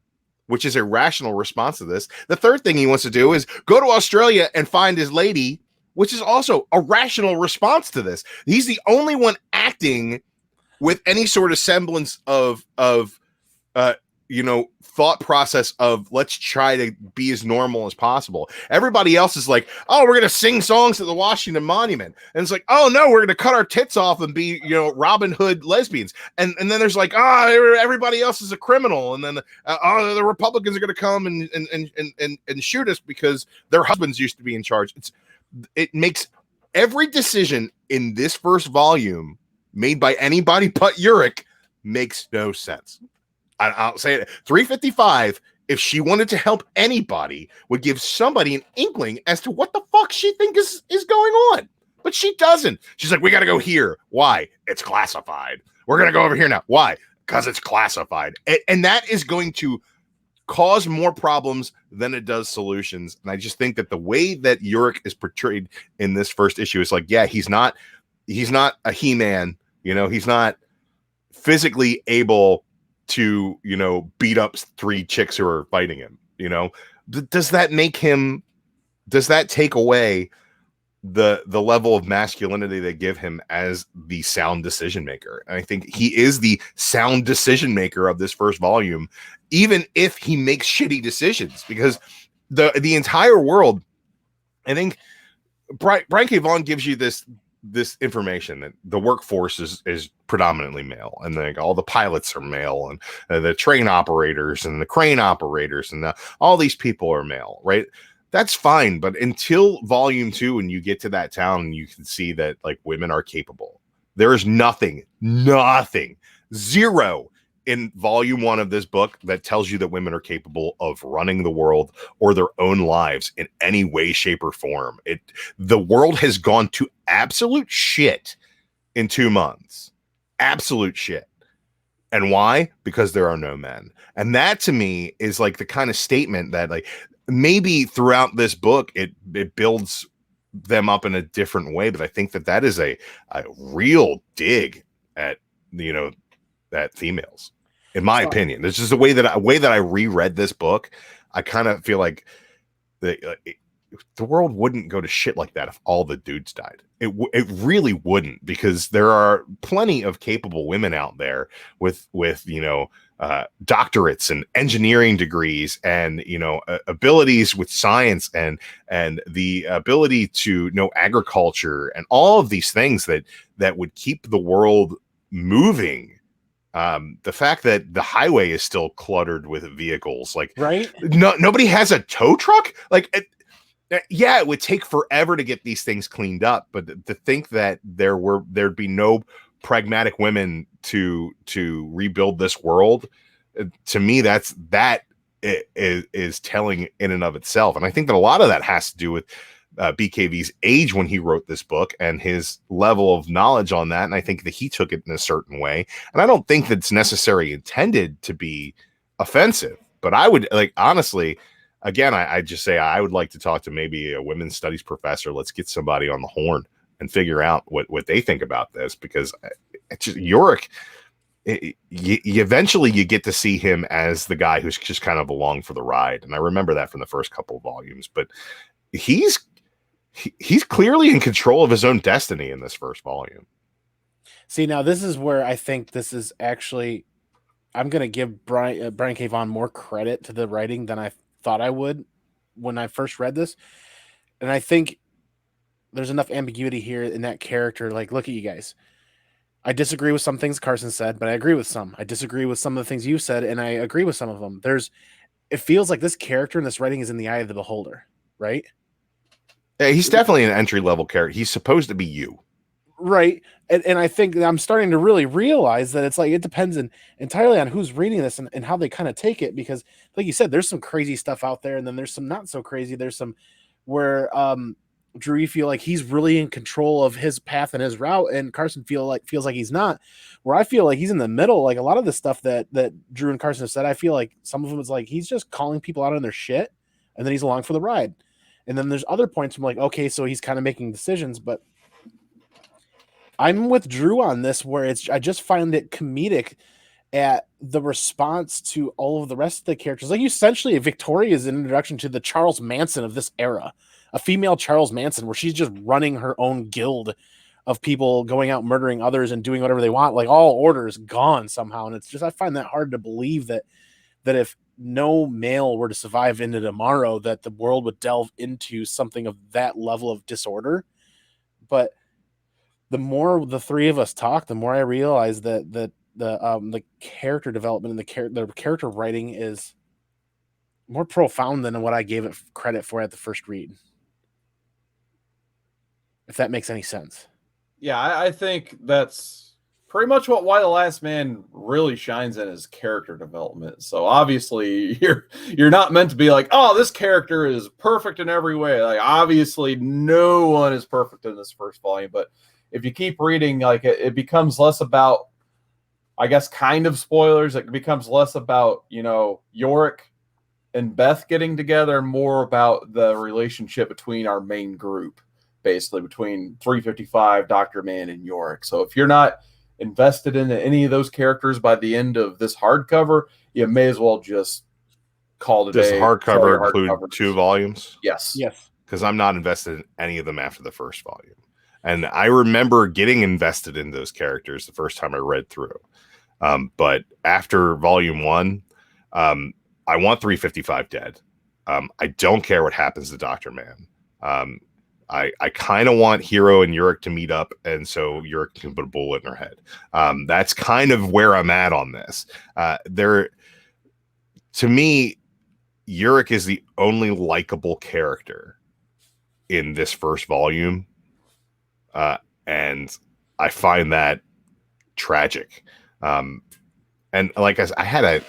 which is a rational response to this. The third thing he wants to do is go to Australia and find his lady, which is also a rational response to this. He's the only one acting with any sort of semblance of thought process of let's try to be as normal as possible. Everybody else is like, oh, we're gonna sing songs at the Washington Monument, and it's like, oh no, we're gonna cut our tits off and be Robin Hood lesbians, and then there's like, everybody else is a criminal, and then the Republicans are gonna come and shoot us because their husbands used to be in charge. It makes every decision in this first volume made by anybody but Uric makes no sense. I'll say it. 355, if she wanted to help anybody, would give somebody an inkling as to what the fuck she thinks is going on. But she doesn't. She's like, we got to go here. Why? It's classified. We're going to go over here now. Why? Because it's classified. And that is going to cause more problems than it does solutions. And I just think that the way that Uric is portrayed in this first issue is like, yeah, he's not a He-Man. He's not physically able to beat up 3 chicks who are fighting him. Does that take away the level of masculinity they give him as the sound decision maker? And I think he is the sound decision maker of this first volume, even if he makes shitty decisions, because the entire world, I think Bryan K. Vaughan gives you this information that the workforce is predominantly male, and like all the pilots are male, and the train operators and the crane operators and all these people are male, right? That's fine, but until volume 2, when you get to that town, you can see that like women are capable. There is nothing, zero in volume 1 of this book that tells you that women are capable of running the world or their own lives in any way, shape, or form. The world has gone to absolute shit in 2 months. Absolute shit. And why? Because there are no men. And that to me is like the kind of statement that like maybe throughout this book it builds them up in a different way, but I think that is a real dig at at females, in my opinion. It's just the way that I reread this book. I kind of feel like the world wouldn't go to shit like that if all the dudes died. It really wouldn't, because there are plenty of capable women out there with doctorates and engineering degrees and abilities with science and the ability to know agriculture and all of these things that would keep the world moving. The fact that the highway is still cluttered with vehicles, like, right? Nobody has a tow truck. Like, it would take forever to get these things cleaned up, but to think that there'd be no pragmatic women to rebuild this world, to me, that is telling in and of itself. And I think that a lot of that has to do with BKV's age when he wrote this book and his level of knowledge on that. And I think that he took it in a certain way. And I don't think that it's necessarily intended to be offensive, but I would honestly, again, I just say I would like to talk to maybe a women's studies professor. Let's get somebody on the horn and figure out what they think about this, because Uric, eventually you get to see him as the guy who's just kind of along for the ride. And I remember that from the first couple of volumes, but he's clearly in control of his own destiny in this first volume. See, now this is where I think this is actually, I'm going to give Bryan K. Vaughan more credit to the writing than I thought I would when I first read this. And I think there's enough ambiguity here in that character. Like, look at you guys. I disagree with some things Carson said, but I agree with some. I disagree with some of the things you said, and I agree with some of them. It feels like this character in this writing is in the eye of the beholder, right? Yeah, he's definitely an entry-level character. He's supposed to be you. Right. And I think I'm starting to really realize that it's like it depends entirely on who's reading this and how they kind of take it, because like you said, there's some crazy stuff out there, and then there's some not so crazy. There's some where Drew, you feel like he's really in control of his path and his route, and Carson feels like he's not, where I feel like he's in the middle. Like a lot of the stuff that Drew and Carson have said, I feel like some of them is like he's just calling people out on their shit, and then he's along for the ride. And then there's other points where I'm like, okay, so he's kind of making decisions, but I'm with Drew on this, where I just find it comedic at the response to all of the rest of the characters. Like, essentially, Victoria is an introduction to the Charles Manson of this era, a female Charles Manson where she's just running her own guild of people going out murdering others and doing whatever they want. Like all order is gone somehow. And it's just, I find that hard to believe that if no male were to survive into tomorrow, that the world would delve into something of that level of disorder. But the more the three of us talk, the more I realize that the character development and the character writing is more profound than what I gave it credit for at the first read. If that makes any sense. Yeah, I think that's pretty much why The Last Man really shines in his character development. So obviously you're not meant to be like, oh, this character is perfect in every way. Like obviously no one is perfect in this first volume, but if you keep reading, like it becomes less about, I guess, kind of spoilers. It becomes less about, Yorick and Beth getting together and more about the relationship between our main group, basically between 355, Dr. Mann, and Yorick. So if you're not invested in any of those characters by the end of this hardcover, you may as well just call it a day. Does the hardcover include 2 volumes? Yes. Because I'm not invested in any of them after the first volume. And I remember getting invested in those characters the first time I read through. But after volume 1, I want 355 dead. I don't care what happens to Dr. Mann. I kind of want Hero and Yorick to meet up, and so Yorick can put a bullet in her head. That's kind of where I'm at on this. To me, Yorick is the only likable character in this first volume, and I find that tragic. And like I had a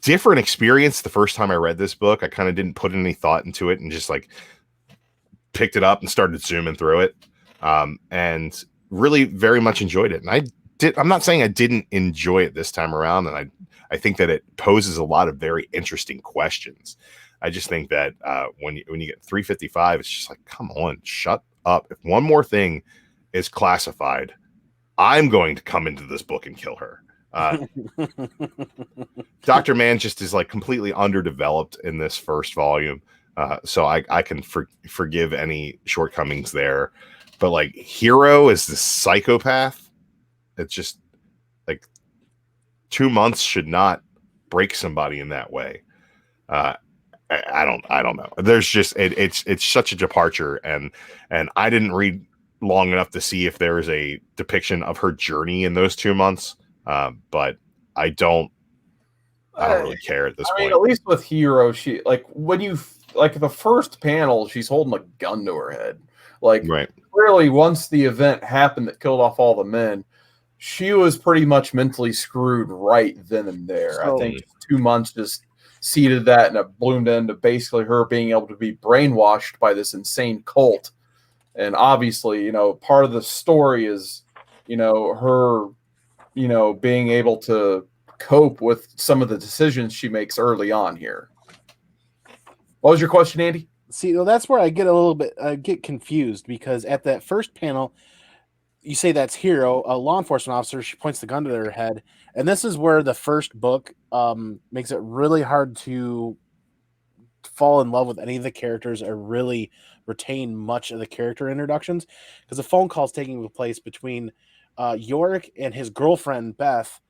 different experience the first time I read this book. I kind of didn't put any thought into it and just like picked it up and started zooming through it, and really very much enjoyed it. And I'm not saying I didn't enjoy it this time around, and I think that it poses a lot of very interesting questions. I just think that when you get 355, it's just like, come on, shut up. If one more thing is classified, I'm going to come into this book and kill her. Dr. Mann just is like completely underdeveloped in this first volume. So I can forgive any shortcomings there. But like Hero is the psychopath. It's just like 2 months should not break somebody in that way. I don't know. There's just it's such a departure, and I didn't read long enough to see if there is a depiction of her journey in those 2 months. But I don't really care at this point. Mean, at least with Hero, she when you the first panel, she's holding a gun to her head. Right. Really, once the event happened that killed off all the men, she was pretty much mentally screwed right then and there. So, I think 2 months just seeded that, and it bloomed into basically her being able to be brainwashed by this insane cult. And obviously, part of the story is, her, being able to cope with some of the decisions she makes early on here. What was your question, Andy? See, well, that's where I get a little bit get confused, because at that first panel, you say that's Hero, a law enforcement officer. She points the gun to their head, and this is where the first book makes it really hard to fall in love with any of the characters or really retain much of the character introductions, because a phone call is taking place between Yorick and his girlfriend Beth,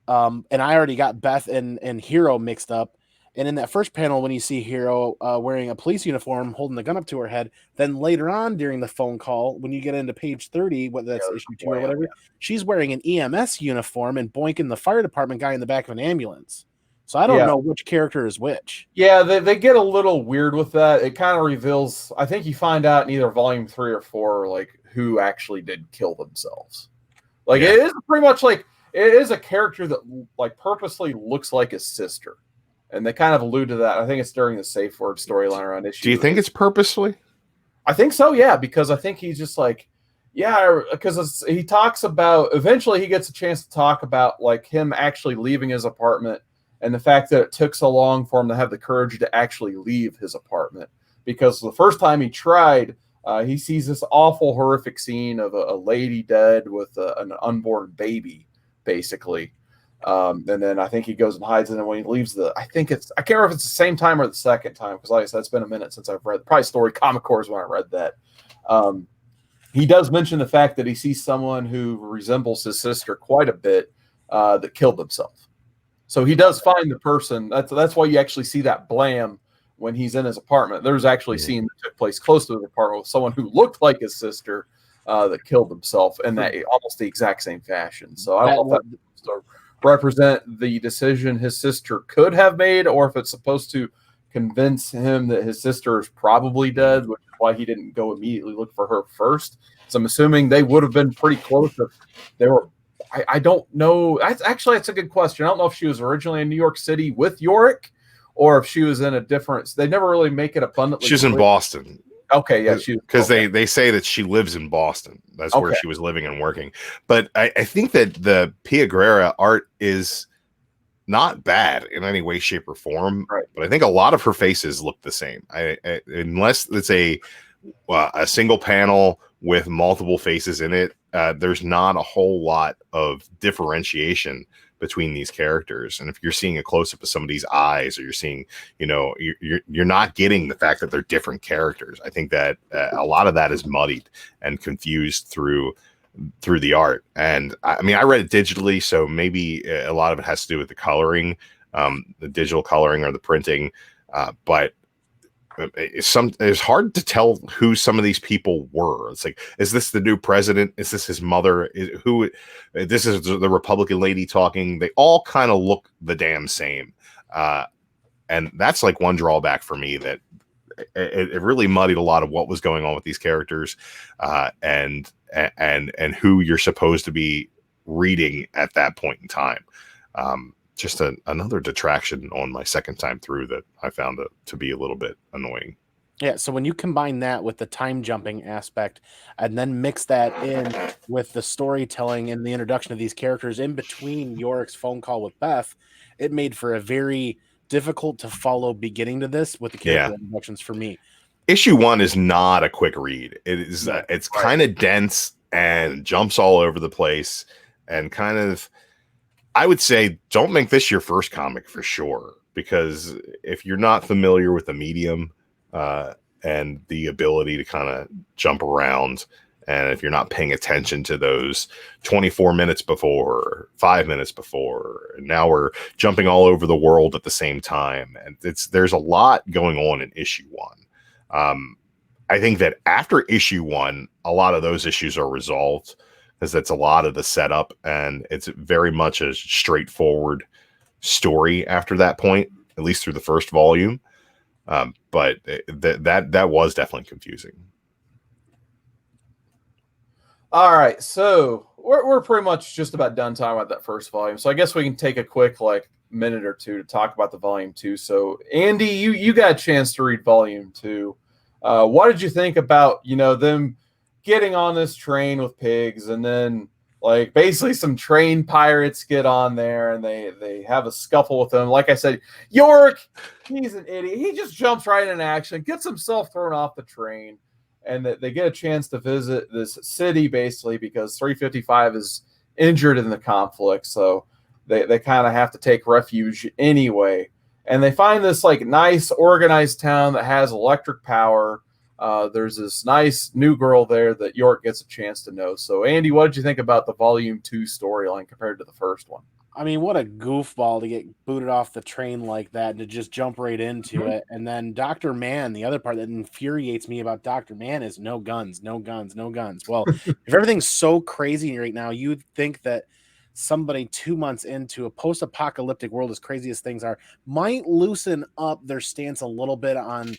and I already got Beth and Hero mixed up. And in that first panel, when you see Hero wearing a police uniform, holding the gun up to her head, then later on during the phone call, when you get into page 30, whether that's issue 2 or whatever, she's wearing an EMS uniform and boinking the fire department guy in the back of an ambulance. So I don't know which character is which. Yeah, they get a little weird with that. It kind of reveals, I think you find out in either volume 3 or 4, who actually did kill themselves. It is pretty much it is a character that purposely looks like his sister. And they kind of allude to that. I think it's during the safe word storyline around issue. Do you think it's purposely? I think so, yeah, because I think he's just because he talks about, eventually he gets a chance to talk about him actually leaving his apartment and the fact that it took so long for him to have the courage to actually leave his apartment. Because the first time he tried, he sees this awful, horrific scene of a lady dead with an unborn baby, basically. And then I think he goes and hides. And then when he leaves I can't remember if it's the same time or the second time, because like I said, it's been a minute since I've read, probably Story Comic Corps when I read that. He does mention the fact that he sees someone who resembles his sister quite a bit that killed himself. So he does find the person. That's why you actually see that blam when he's in his apartment. There's actually a scene that took place close to the apartment with someone who looked like his sister that killed himself in that almost the exact same fashion. So I don't know if that's supposed to represent the decision his sister could have made, or if it's supposed to convince him that his sister is probably dead, which is why he didn't go immediately look for her first. So I'm assuming they would have been pretty close if they were. I don't know. That's a good question. I don't know if she was originally in New York City with Yorick, or if she was in a different. They never really make it abundantly. She's in Boston. Okay, yeah, because they say that she lives in Boston. That's where she was living and working. But I think that the Pia Guerra art is not bad in any way, shape, or form. Right. But I think a lot of her faces look the same. Unless it's a single panel with multiple faces in it, there's not a whole lot of differentiation between these characters. And if you're seeing a close-up of somebody's eyes, or you're seeing, you're not getting the fact that they're different characters. I think that a lot of that is muddied and confused through the art. And I mean, I read it digitally, so maybe a lot of it has to do with the coloring, the digital coloring or the printing. But it's hard to tell who some of these people were. It's like, is this the new president? Is this his mother? This is the Republican lady talking. They all kind of look the damn same. And that's like one drawback for me, that it really muddied a lot of what was going on with these characters, and who you're supposed to be reading at that point in time. Just another detraction on my second time through that I found to be a little bit annoying. Yeah, so when you combine that with the time jumping aspect, and then mix that in with the storytelling and the introduction of these characters in between Yorick's phone call with Beth, it made for a very difficult to follow beginning to this with the character introductions for me. Issue 1 is not a quick read. It is it's kind of dense and jumps all over the place, and kind of, I would say, don't make this your first comic for sure, because if you're not familiar with the medium and the ability to kind of jump around, and if you're not paying attention to those 24 minutes before, 5 minutes before, and now we're jumping all over the world at the same time, and there's a lot going on in issue 1. I think that after issue 1, a lot of those issues are resolved, because that's a lot of the setup, and it's very much a straightforward story after that point, at least through the first volume. But that was definitely confusing. All right, so we're pretty much just about done talking about that first volume. So I guess we can take a quick minute or two to talk about the volume 2. So Andy, you got a chance to read volume 2. What did you think about them getting on this train with pigs, and then basically some train pirates get on there and they have a scuffle with them? Like I said, Yorick, he's an idiot. He just jumps right in action, gets himself thrown off the train, and they get a chance to visit this city basically because 355 is injured in the conflict. So they kind of have to take refuge anyway. And they find this nice organized town that has electric power. There's this nice new girl there that Yorick gets a chance to know. So, Andy, what did you think about the Volume 2 storyline compared to the first one? I mean, what a goofball to get booted off the train like that and to just jump right into it. And then Dr. Mann, the other part that infuriates me about Dr. Mann is no guns, no guns, no guns. Well, if everything's so crazy right now, you'd think that somebody 2 months into a post-apocalyptic world, as crazy as things are, might loosen up their stance a little bit on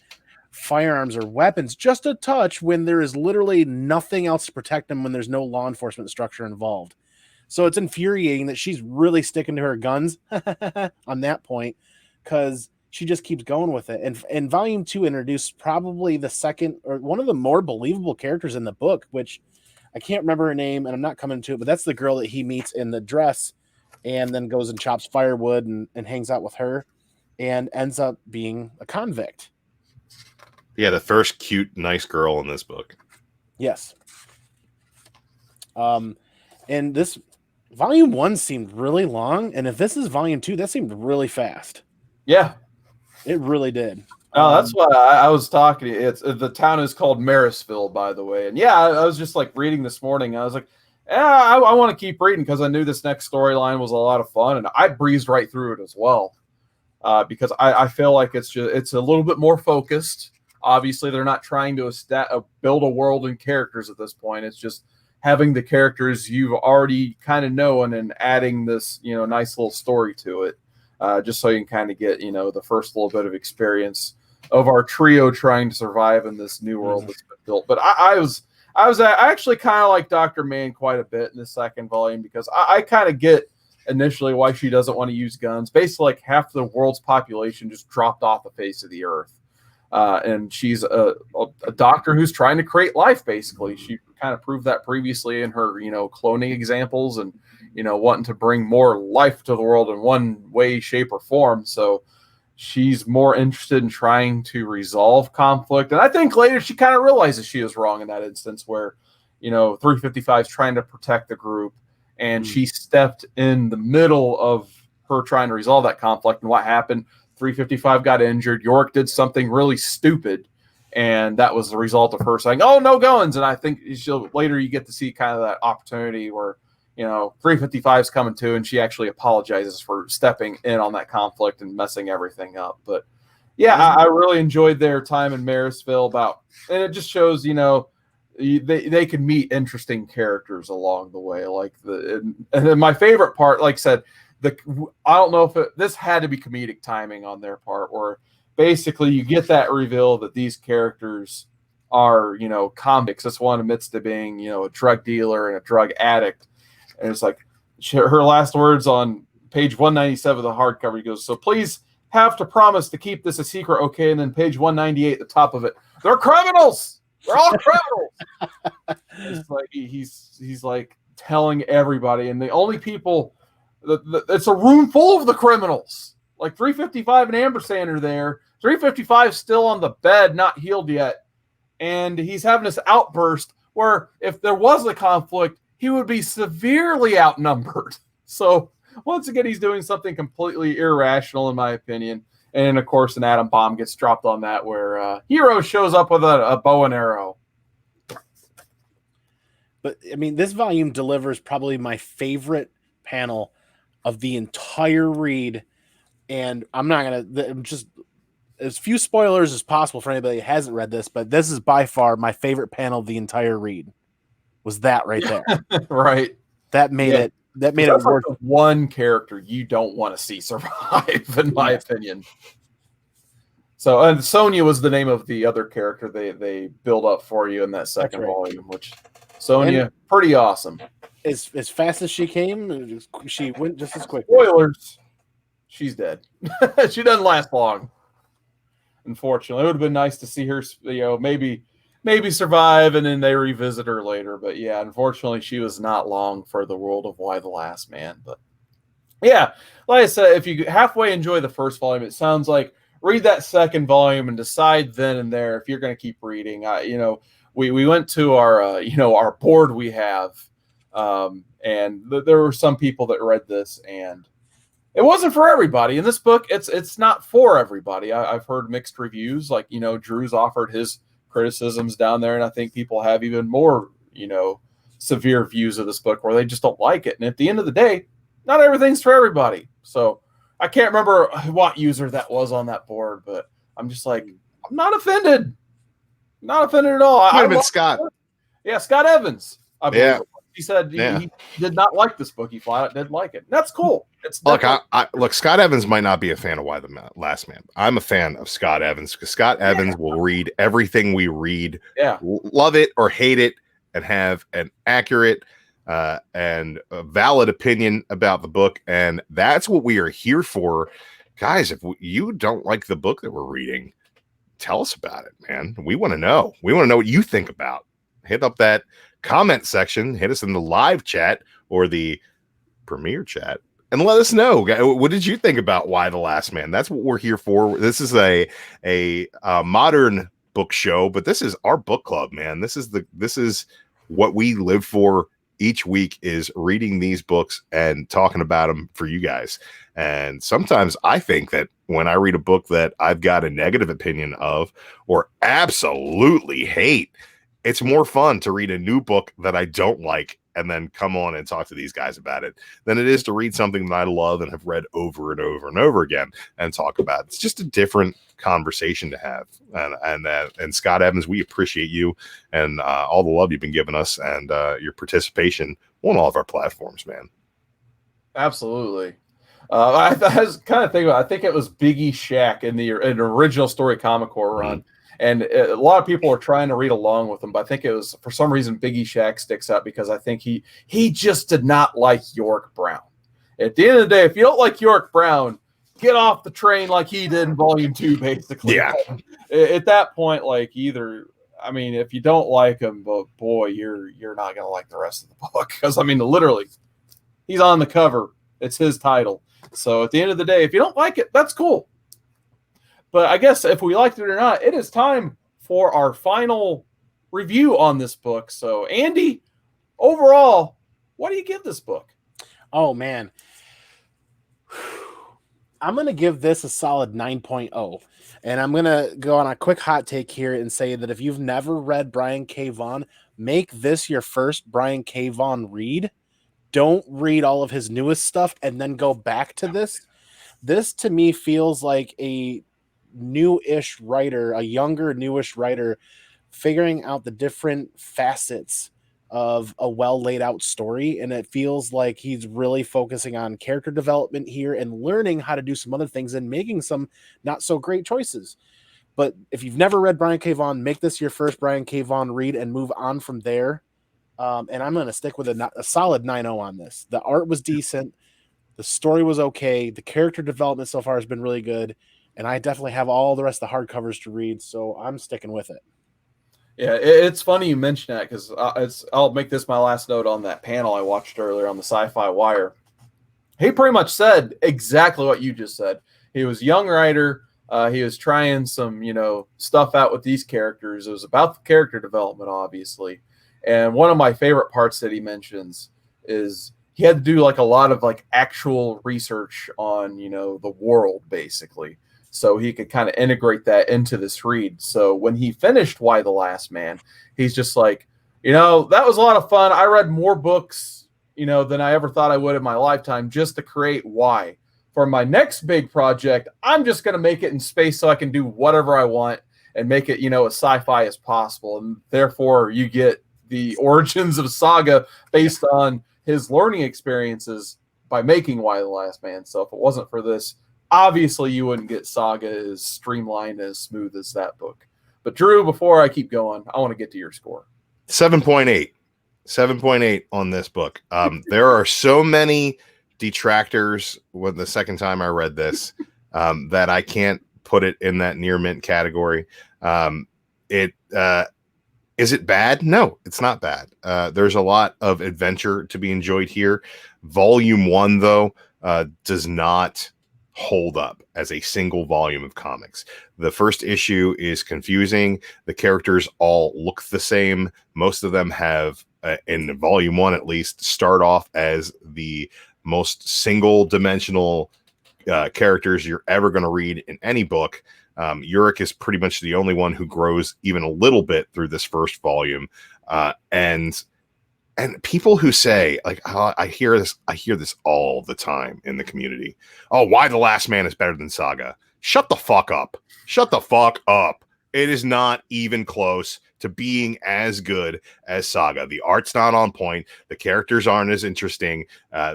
firearms or weapons, just a touch, when there is literally nothing else to protect them, when there's no law enforcement structure involved. So it's infuriating that she's really sticking to her guns on that point, because she just keeps going with it. And volume 2 introduced probably the second or one of the more believable characters in the book, which I can't remember her name and I'm not coming to it, but that's the girl that he meets in the dress and then goes and chops firewood and hangs out with her and ends up being a convict. Yeah, the first cute, nice girl in this book. Yes. And this Volume 1 seemed really long, and if this is Volume 2, that seemed really fast. Yeah. It really did. Oh, that's why I was talking to you. It's the town is called Marysville, by the way. And yeah, I was just like reading this morning. I was like, yeah, I want to keep reading because I knew this next storyline was a lot of fun, and I breezed right through it as well. Because I feel like it's a little bit more focused. Obviously, they're not trying to build a world and characters at this point. It's just having the characters you've already kind of known and adding this, nice little story to it, just so you can kind of get, the first little bit of experience of our trio trying to survive in this new world that's been built. But I actually kind of like Dr. Mann quite a bit in the second volume because I kind of get initially why she doesn't want to use guns. Basically, like half the world's population just dropped off the face of the earth. And she's a doctor who's trying to create life, basically. She kind of proved that previously in her, cloning examples and, wanting to bring more life to the world in one way, shape, or form. So she's more interested in trying to resolve conflict. And I think later she kind of realizes she was wrong in that instance where, 355 is trying to protect the group. And she stepped in the middle of her trying to resolve that conflict. And what happened? 355 got injured. York did something really stupid. And that was the result of her saying, oh, no guns. And I think later you get to see kind of that opportunity where, 355 is coming to, and she actually apologizes for stepping in on that conflict and messing everything up. But yeah, I really enjoyed their time in Marysville and it just shows, they can meet interesting characters along the way. And then my favorite part, like I said, I don't know if this had to be comedic timing on their part, or basically you get that reveal that these characters are, convicts. This one admits to being, a drug dealer and a drug addict. And it's like her last words on page 197 of the hardcover, he goes, so please have to promise to keep this a secret, okay? And then page 198, the top of it, they're criminals. They're all criminals. It's like he's like telling everybody, and the only people it's a room full of the criminals. Like 355 and Ampersand are there. 355 still on the bed, not healed yet, and he's having this outburst where if there was a conflict, he would be severely outnumbered. So once again, he's doing something completely irrational, in my opinion. And of course, an atom bomb gets dropped on that, where Hero shows up with a bow and arrow. But I mean, this volume delivers probably my favorite panel of the entire read. And I'm not gonna just as few spoilers as possible for anybody who hasn't read this, but this is by far my favorite panel of the entire read. Was that right there? Right. That made it. That made it worth. Like one character you don't want to see survive, in my opinion. So, and Sonya was the name of the other character they build up for you in that second volume, which Sonya, pretty awesome. As fast as she came, she went just as quick. Spoilers. She's dead. She doesn't last long. Unfortunately, it would have been nice to see her, maybe survive, and then they revisit her later. But yeah, unfortunately, she was not long for the world of Y the Last Man. But yeah, like I said, if you halfway enjoy the first volume, it sounds like read that second volume and decide then and there if you're going to keep reading. We went to our our board we have, and there were some people that read this, and it wasn't for everybody. In this book, it's not for everybody. I've heard mixed reviews. Like Drew's offered his criticisms down there, and I think people have even more severe views of this book where they just don't like it. And at the end of the day, not everything's for everybody. So I can't remember what user that was on that board, but I'm just like, I'm not offended. Not offended at all. Might have been Scott. Yeah, Scott Evans. I believe Yeah. He said he did not like this book. He flat out didn't like it. That's cool. Look, Scott Evans might not be a fan of Y the Last Man. I'm a fan of Scott Evans because Scott Evans will read everything we read, love it or hate it, and have an accurate and a valid opinion about the book. And that's what we are here for. Guys, if you don't like the book that we're reading, tell us about it, man. We want to know. We want to know what you think about. Hit up that comment section, hit us in the live chat or the premiere chat, and let us know. What did you think about Y the Last Man? That's what we're here for. This is a modern book show, but this is our book club, man. This is what we live for each week is reading these books and talking about them for you guys. And sometimes I think that when I read a book that I've got a negative opinion of or absolutely hate, it's more fun to read a new book that I don't like and then come on and talk to these guys about it than it is to read something that I love and have read over and over and over again and talk about. It's just a different conversation to have. And Scott Evans, we appreciate you and all the love you've been giving us and your participation on all of our platforms, man. Absolutely. I was kind of thinking about, I think it was Biggie Shack in the original Story Comic Corps run. Mm-hmm. And a lot of people are trying to read along with him, but I think it was, for some reason, Biggie Shack sticks out because I think he just did not like York Browne. At the end of the day, if you don't like York Browne, get off the train like he did in Volume 2, basically. Yeah. At that point, like either, I mean, if you don't like him, but boy, you're not going to like the rest of the book. Because, I mean, literally, he's on the cover. It's his title. So at the end of the day, if you don't like it, that's cool. But I guess if we liked it or not, it is time for our final review on this book. So, Andy, overall, what do you give this book? Oh, man. I'm going to give this a solid 9.0. And I'm going to go on a quick hot take here and say that if you've never read Brian K. Vaughan, make this your first Brian K. Vaughan read. Don't read all of his newest stuff and then go back to this. This, to me, feels like a newish writer, a younger, newish writer, figuring out the different facets of a well laid out story. And it feels like he's really focusing on character development here and learning how to do some other things and making some not so great choices. But if you've never read Brian K. Vaughan, make this your first Brian K. Vaughan read and move on from there. And I'm going to stick with a solid 9.0 on this. The art was decent. The story was okay. The character development so far has been really good. And I definitely have all the rest of the hardcovers to read, so I'm sticking with it. Yeah, it's funny you mention that because I'll make this my last note on that panel I watched earlier on the Sci-Fi Wire. He pretty much said exactly what you just said. He was a young writer. He was trying some, stuff out with these characters. It was about the character development, obviously. And one of my favorite parts that he mentions is he had to do like a lot of like actual research on, the world, basically. So he could kind of integrate that into this read. So when he finished Why the Last Man, he's just like, that was a lot of fun. I read more books, than I ever thought I would in my lifetime just to create Why. For my next big project, I'm just going to make it in space so I can do whatever I want and make it, as sci-fi as possible. And therefore you get the origins of Saga based on his learning experiences by making Why the Last Man. So if it wasn't for this, obviously, you wouldn't get Saga as streamlined, as smooth as that book. But Drew, before I keep going, I want to get to your score. 7.8. 7.8 on this book. There are so many detractors when the second time I read this that I can't put it in that near mint category. Is it bad? No, it's not bad. There's a lot of adventure to be enjoyed here. Volume 1, though, does not hold up as a single volume of comics. The first issue is confusing. The characters all look the same. Most of them have, in volume 1 at least, start off as the most single dimensional characters you're ever going to read in any book. Uric is pretty much the only one who grows even a little bit through this first volume. And people who say, like, I hear this all the time in the community. Oh, Why the Last Man is better than Saga. Shut the fuck up. Shut the fuck up. It is not even close to being as good as Saga. The art's not on point. The characters aren't as interesting.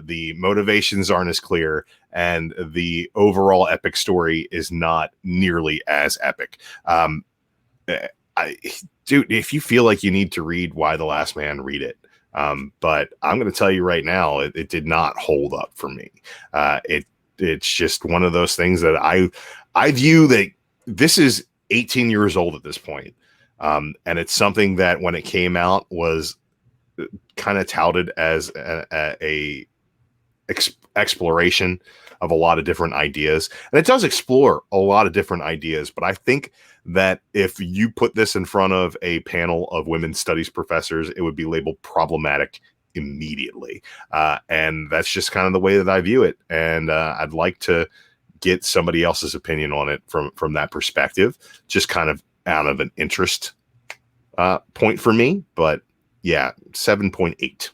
The motivations aren't as clear. And the overall epic story is not nearly as epic. Dude, if you feel like you need to read Why the Last Man, read it. But I'm going to tell you right now, it did not hold up for me. It's just one of those things that I view that this is 18 years old at this point. And it's something that when it came out was kind of touted as a exploration of a lot of different ideas. And it does explore a lot of different ideas, but I think that if you put this in front of a panel of women's studies professors, it would be labeled problematic immediately. And that's just kind of the way that I view it. And I'd like to get somebody else's opinion on it from that perspective, just kind of out of an interest point for me. But yeah, 7.8.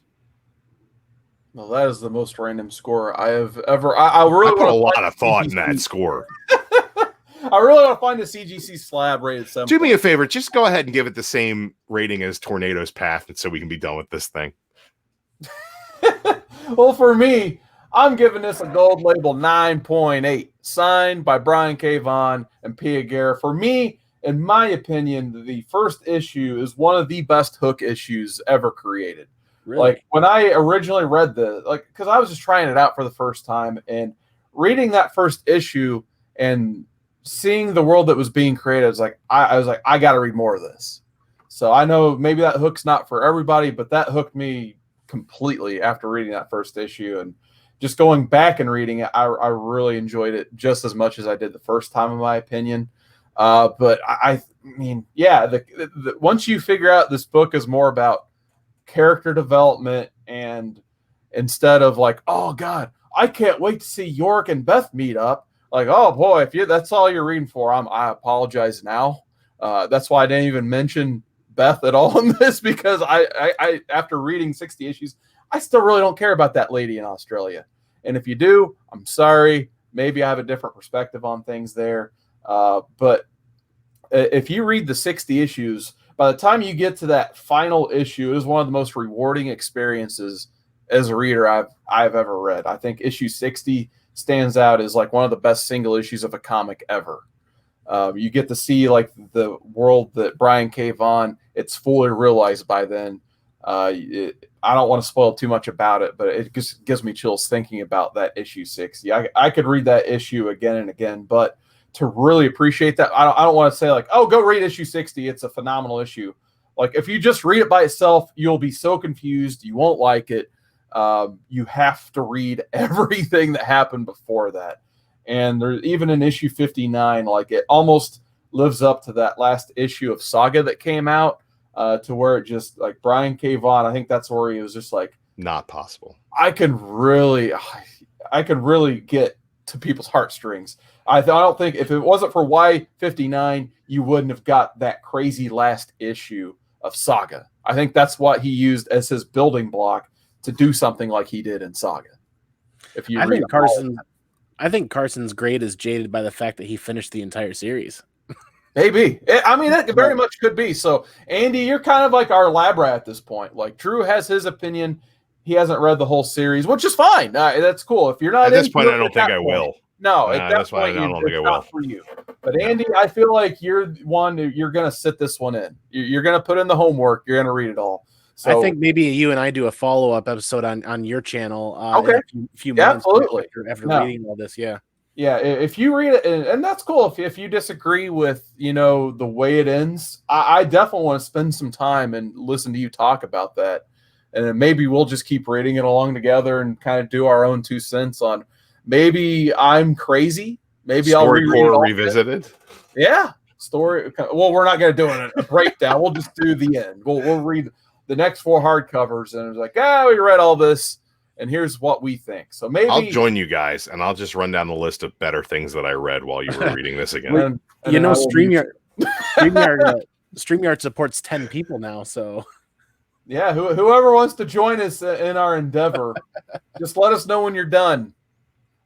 Well, that is the most random score I have ever. I really put a want lot of thought in that score. I really want to find a CGC slab rated 7. Do me a favor, just go ahead and give it the same rating as Tornado's Path, so we can be done with this thing. Well, for me, I'm giving this a gold label 9.8, signed by Browne K. Vaughan and Pia Guerra. For me, in my opinion, the first issue is one of the best Hook issues ever created. Really? Like when I originally read because I was just trying it out for the first time, and reading that first issue and seeing the world that was being created, I was like, I got to read more of this. So I know maybe that hook's not for everybody, but that hooked me completely after reading that first issue, and just going back and reading it, I really enjoyed it just as much as I did the first time, in my opinion. But I mean, yeah, once you figure out this book is more about character development, and instead of like, oh God, I can't wait to see York and Beth meet up. Like, oh boy, if that's all you're reading for, I apologize now. That's why I didn't even mention Beth at all in this, because I after reading 60 issues, I still really don't care about that lady in Australia. And if you do, I'm sorry. Maybe I have a different perspective on things there. But if you read the 60 issues, by the time you get to that final issue, it is one of the most rewarding experiences as a reader I've ever read. I think issue 60 stands out as like one of the best single issues of a comic ever. You get to see like the world that Browne K. Vaughan, it's fully realized by then. I don't want to spoil too much about it, but it just gives me chills thinking about that issue 60. I could read that issue again and again, but to really appreciate that, I don't want to say like, oh, go read issue 60. It's a phenomenal issue. Like if you just read it by itself, you'll be so confused. You won't like it. You have to read everything that happened before that. And there's even in issue 59, like it almost lives up to that last issue of Saga that came out, to where it just like Browne K. Vaughan, I think that's where he was just like, not possible. I could really get to people's heartstrings. I don't think if it wasn't for Y59, you wouldn't have got that crazy last issue of Saga. I think that's what he used as his building block to do something like he did in Saga. If you I think Carson's grade is jaded by the fact that he finished the entire series. Maybe. I mean, that very much could be. So, Andy, you're kind of like our lab rat at this point. Like, Drew has his opinion. He hasn't read the whole series, which is fine. That's cool. If you're not at this point, I don't think I will. No, at that point, it's not for you. But Andy, I feel like you're one. You're going to sit this one in. You're going to put in the homework. You're going to read it all. So, I think maybe you and I do a follow-up episode on your channel. Okay. In a few months absolutely. After reading all this, yeah. Yeah, if you read it, and that's cool. If you disagree with the way it ends, I definitely want to spend some time and listen to you talk about that. And then maybe we'll just keep reading it along together and kind of do our own 2 cents on. Maybe I'm crazy. Maybe I'll revisited. Yeah, story. Well, we're not going to do a breakdown. We'll just do the end. We'll read the next 4 hardcovers, and it's like, we read all this, and here's what we think. So maybe I'll join you guys, and I'll just run down the list of better things that I read while you were reading this again. StreamYard supports 10 people now, so. Yeah, whoever wants to join us in our endeavor, just let us know when you're done.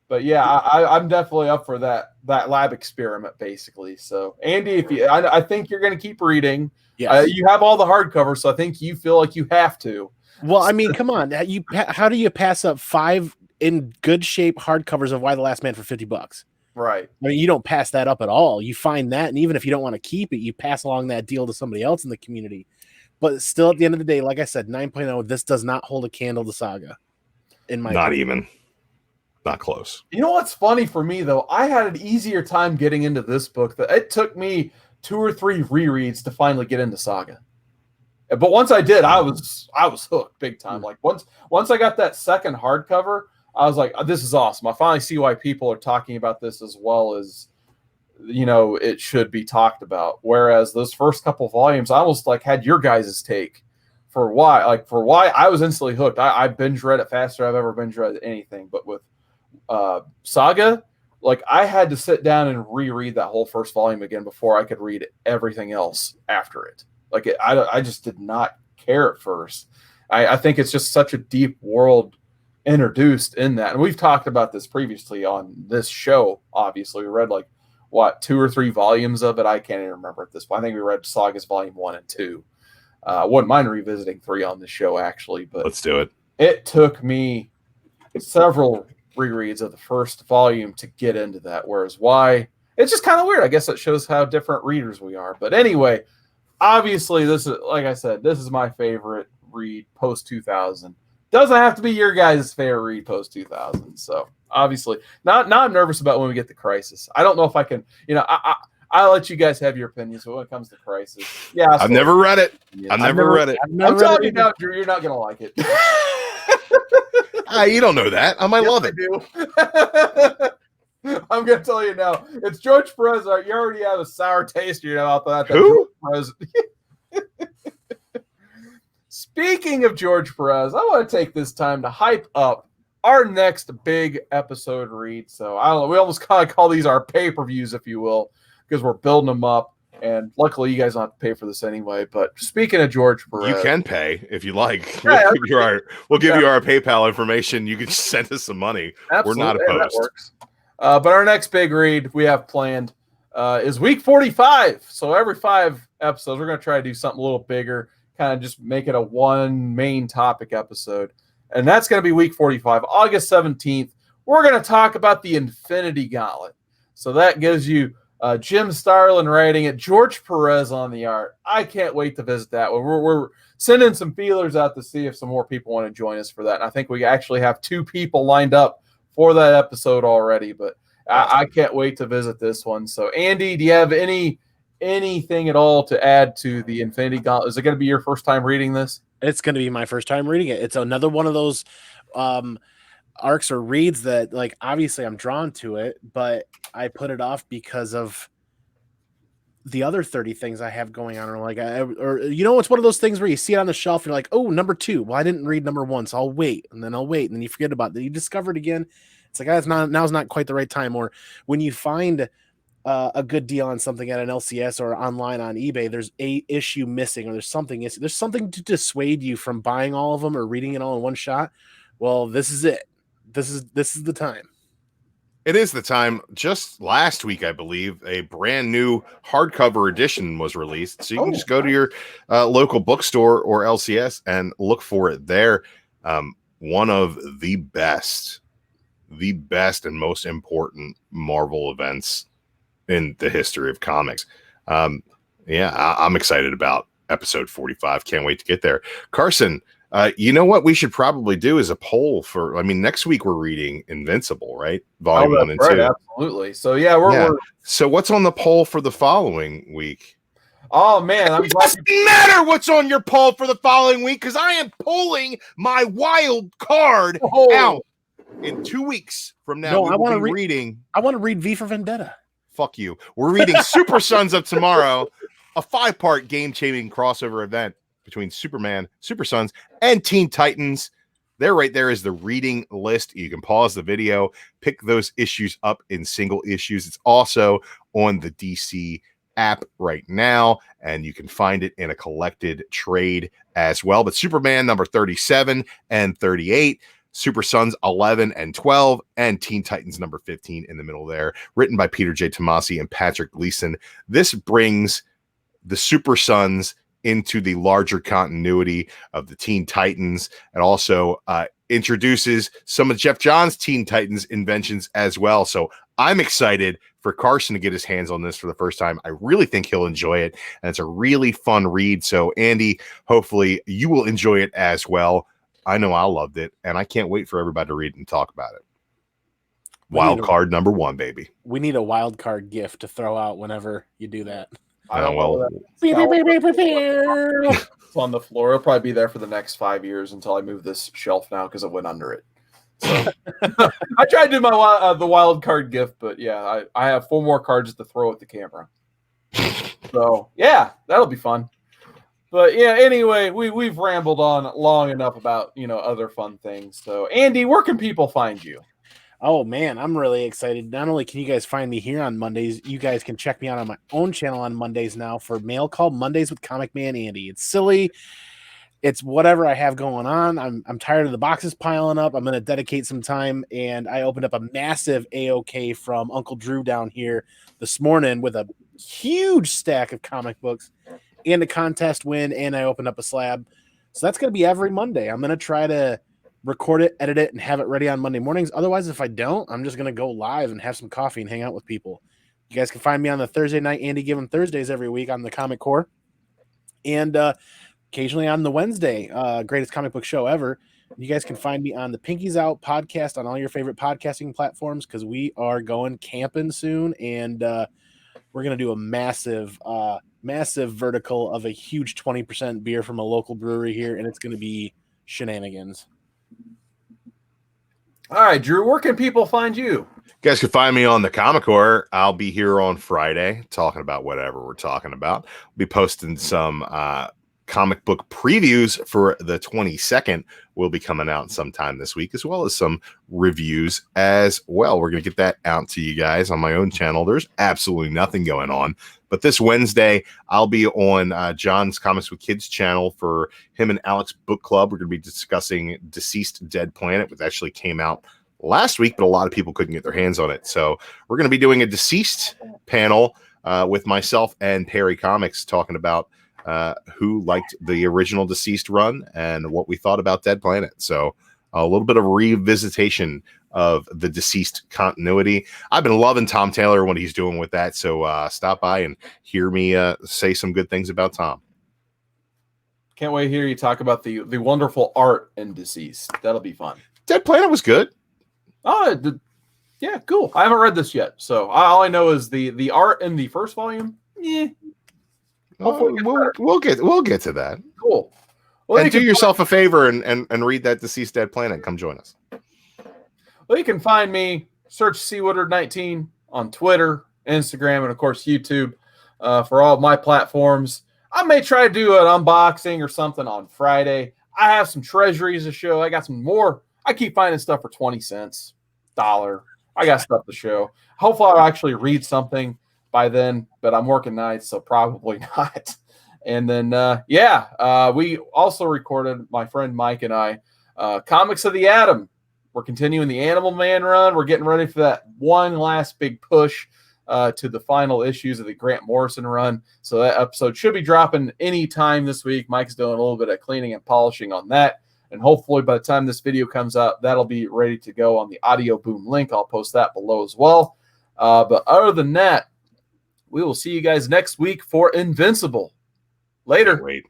But yeah, I'm definitely up for that lab experiment, basically. So Andy, I think you're going to keep reading. Yes. You have all the hardcovers, so I think you feel like you have to. Well, I mean, come on. How do you pass up 5 in good shape hardcovers of Y the Last Man for $50? Right. I mean, you don't pass that up at all. You find that, and even if you don't want to keep it, you pass along that deal to somebody else in the community. But still, at the end of the day, like I said, 9.0, this does not hold a candle to Saga. In my opinion. Not close. You know what's funny for me, though? I had an easier time getting into this book. It took me 2 or 3 rereads to finally get into Saga. But once I did, I was hooked big time. Like once I got that second hardcover, I was like, this is awesome. I finally see why people are talking about this as well as it should be talked about. Whereas those first couple volumes, I almost like had your guys' take for why I was instantly hooked. I binge read it faster than I've ever binge read anything. But with Saga, like I had to sit down and reread that whole first volume again before I could read everything else after it. Like I just did not care at first. I think it's just such a deep world introduced in that. And we've talked about this previously on this show. Obviously, we read like 2 or 3 volumes of it. I can't even remember at this point. I think we read Sagas Volume 1 and 2. I wouldn't mind revisiting 3 on the show actually, but let's do it. It took me several rereads of the first volume to get into that. Whereas why it's just kind of weird. I guess it shows how different readers we are. But anyway, obviously this is, like I said, this is my favorite read post 2000. Doesn't have to be your guys' favorite read post 2000. So obviously, now I'm nervous about when we get to Crisis. I don't know if I can. I'll let you guys have your opinions. But when it comes to Crisis, yeah, I've never read it. Yeah. I've never read it. I'm telling you now, Drew, you're not gonna like it. You don't know that. I might love it. I'm gonna tell you now. It's George Perez. You already have a sour taste in your mouth. Who? Speaking of George Perez, I want to take this time to hype up our next big episode read. So I don't know. We almost kind of call these our pay-per-views, if you will, because we're building them up. And luckily, you guys don't have to pay for this anyway. But speaking of George Perez, you can pay if you like. Yeah, we'll give you our PayPal information. You can send us some money. Absolutely. We're not opposed. That works. But our next big read we have planned is week 45. So every 5 episodes, we're going to try to do something a little bigger, kind of just make it a one main topic episode. And that's going to be week 45, August 17th. We're going to talk about the Infinity Gauntlet. So that gives you Jim Starlin writing it, George Perez on the art. I can't wait to visit that one. We're sending some feelers out to see if some more people want to join us for that. And I think we actually have 2 people lined up for that episode already, but I can't wait to visit this one. So Andy, do you have anything at all to add to the Infinity Gauntlet? Is it going to be your first time reading this? It's going to be my first time reading it. It's another one of those arcs or reads that, like, obviously I'm drawn to it, but I put it off because of the other 30 things I have going on. Or like, it's one of those things where you see it on the shelf and you're like, oh, number 2. Well, I didn't read number 1, so I'll wait, and then you forget about it. Then you discover it again. It's like, now's not quite the right time. Or when you find a good deal on something at an LCS or online on eBay, there's a issue missing, or there's something to dissuade you from buying all of them or reading it all in one shot. Well, this is it. This is the time. It is the time. Just last week, I believe, a brand new hardcover edition was released. So you can just go to your local bookstore or LCS and look for it there. One of the best and most important Marvel events in the history of comics. I'm excited about episode 45. Can't wait to get there. Carson, you know what we should probably do is a poll for, next week we're reading Invincible, right? Volume 1 and 2. Absolutely. So we're so what's on the poll for the following week? Oh man, it doesn't matter what's on your poll for the following week, because I am pulling my wild card out in 2 weeks from now. No, I want to read V for Vendetta. Fuck you. We're reading Super Sons of Tomorrow, a 5-part game-changing crossover event between Superman, Super Sons, and Teen Titans. There, right there is the reading list. You can pause the video, pick those issues up in single issues. It's also on the DC app right now, and you can find it in a collected trade as well. But Superman number 37 and 38, Super Sons 11 and 12, and Teen Titans number 15 in the middle there, written by Peter J. Tomasi and Patrick Gleason. This brings the Super Sons into the larger continuity of the Teen Titans, and also introduces some of Jeff Johns' Teen Titans inventions as well. So I'm excited for Carson to get his hands on this for the first time. I really think he'll enjoy it, and it's a really fun read. So Andy, hopefully you will enjoy it as well. I know I loved it, and I can't wait for everybody to read it and talk about it. Wild card number 1, baby. We need a wild card gift to throw out whenever you do that. It's on the floor. It'll probably be there for the next 5 years until I move this shelf now because it went under it. So I tried to do my the wild card gift, but yeah, I have 4 more cards to throw at the camera. So yeah, that'll be fun. But yeah, anyway, we've rambled on long enough about, other fun things. So Andy, where can people find you? Oh man, I'm really excited. Not only can you guys find me here on Mondays, you guys can check me out on my own channel on Mondays now for Mail Call Mondays with ComicManAndy. It's silly. It's whatever I have going on. I'm tired of the boxes piling up. I'm going to dedicate some time, and I opened up a massive AOK from Uncle Drew down here this morning with a huge stack of comic books and a contest win, and I opened up a slab. So that's going to be every Monday. I'm going to try to record it, edit it, and have it ready on Monday mornings. Otherwise, if I don't, I'm just going to go live and have some coffee and hang out with people. You guys can find me on the Thursday night Andy Given Thursdays every week on the Comic Core. And occasionally on the Wednesday, greatest comic book show ever. You guys can find me on the Pinkies Out podcast on all your favorite podcasting platforms because we are going camping soon, and we're going to do a massive vertical of a huge 20% beer from a local brewery here, and it's going to be shenanigans. All right, Drew, where can people find you? You guys can find me on the Comic Core. I'll be here on Friday talking about whatever we're talking about. We'll be posting some comic book previews for the 22nd. Will be coming out sometime this week, as well as some reviews as well. We're going to get that out to you guys on my own channel. There's absolutely nothing going on. But this Wednesday, I'll be on John's Comics with Kids channel for him and Alex Book Club. We're going to be discussing Deceased Dead Planet, which actually came out last week, but a lot of people couldn't get their hands on it. So we're going to be doing a Deceased panel with myself and Perry Comics talking about who liked the original Deceased run and what we thought about Dead Planet. So a little bit of revisitation of the Deceased continuity. I've been loving Tom Taylor, what he's doing with that. So stop by and hear me say some good things about Tom. Can't wait to hear you talk about the wonderful art in Deceased. That'll be fun. Dead Planet was good. Oh, yeah, cool. I haven't read this yet, so all I know is the art in the first volume. Yeah, we'll get to that. Cool. Well, and do yourself a favor and read that Deceased Dead Planet. Come join us. Well, you can find me, search CWoodard19 on Twitter, Instagram, and of course YouTube for all of my platforms. I may try to do an unboxing or something on Friday. I have some treasuries to show. I got some more. I keep finding stuff for 20 cents, $1. I got stuff to show. Hopefully I'll actually read something by then, but I'm working nights, so probably not. And then, we also recorded, my friend Mike and I, Comics of the Atom. We're continuing the Animal Man run. We're getting ready for that one last big push to the final issues of the Grant Morrison run. So that episode should be dropping any time this week. Mike's doing a little bit of cleaning and polishing on that. And hopefully by the time this video comes out, that'll be ready to go on the Audio Boom link. I'll post that below as well. But other than that, we will see you guys next week for Invincible. Later. Wait.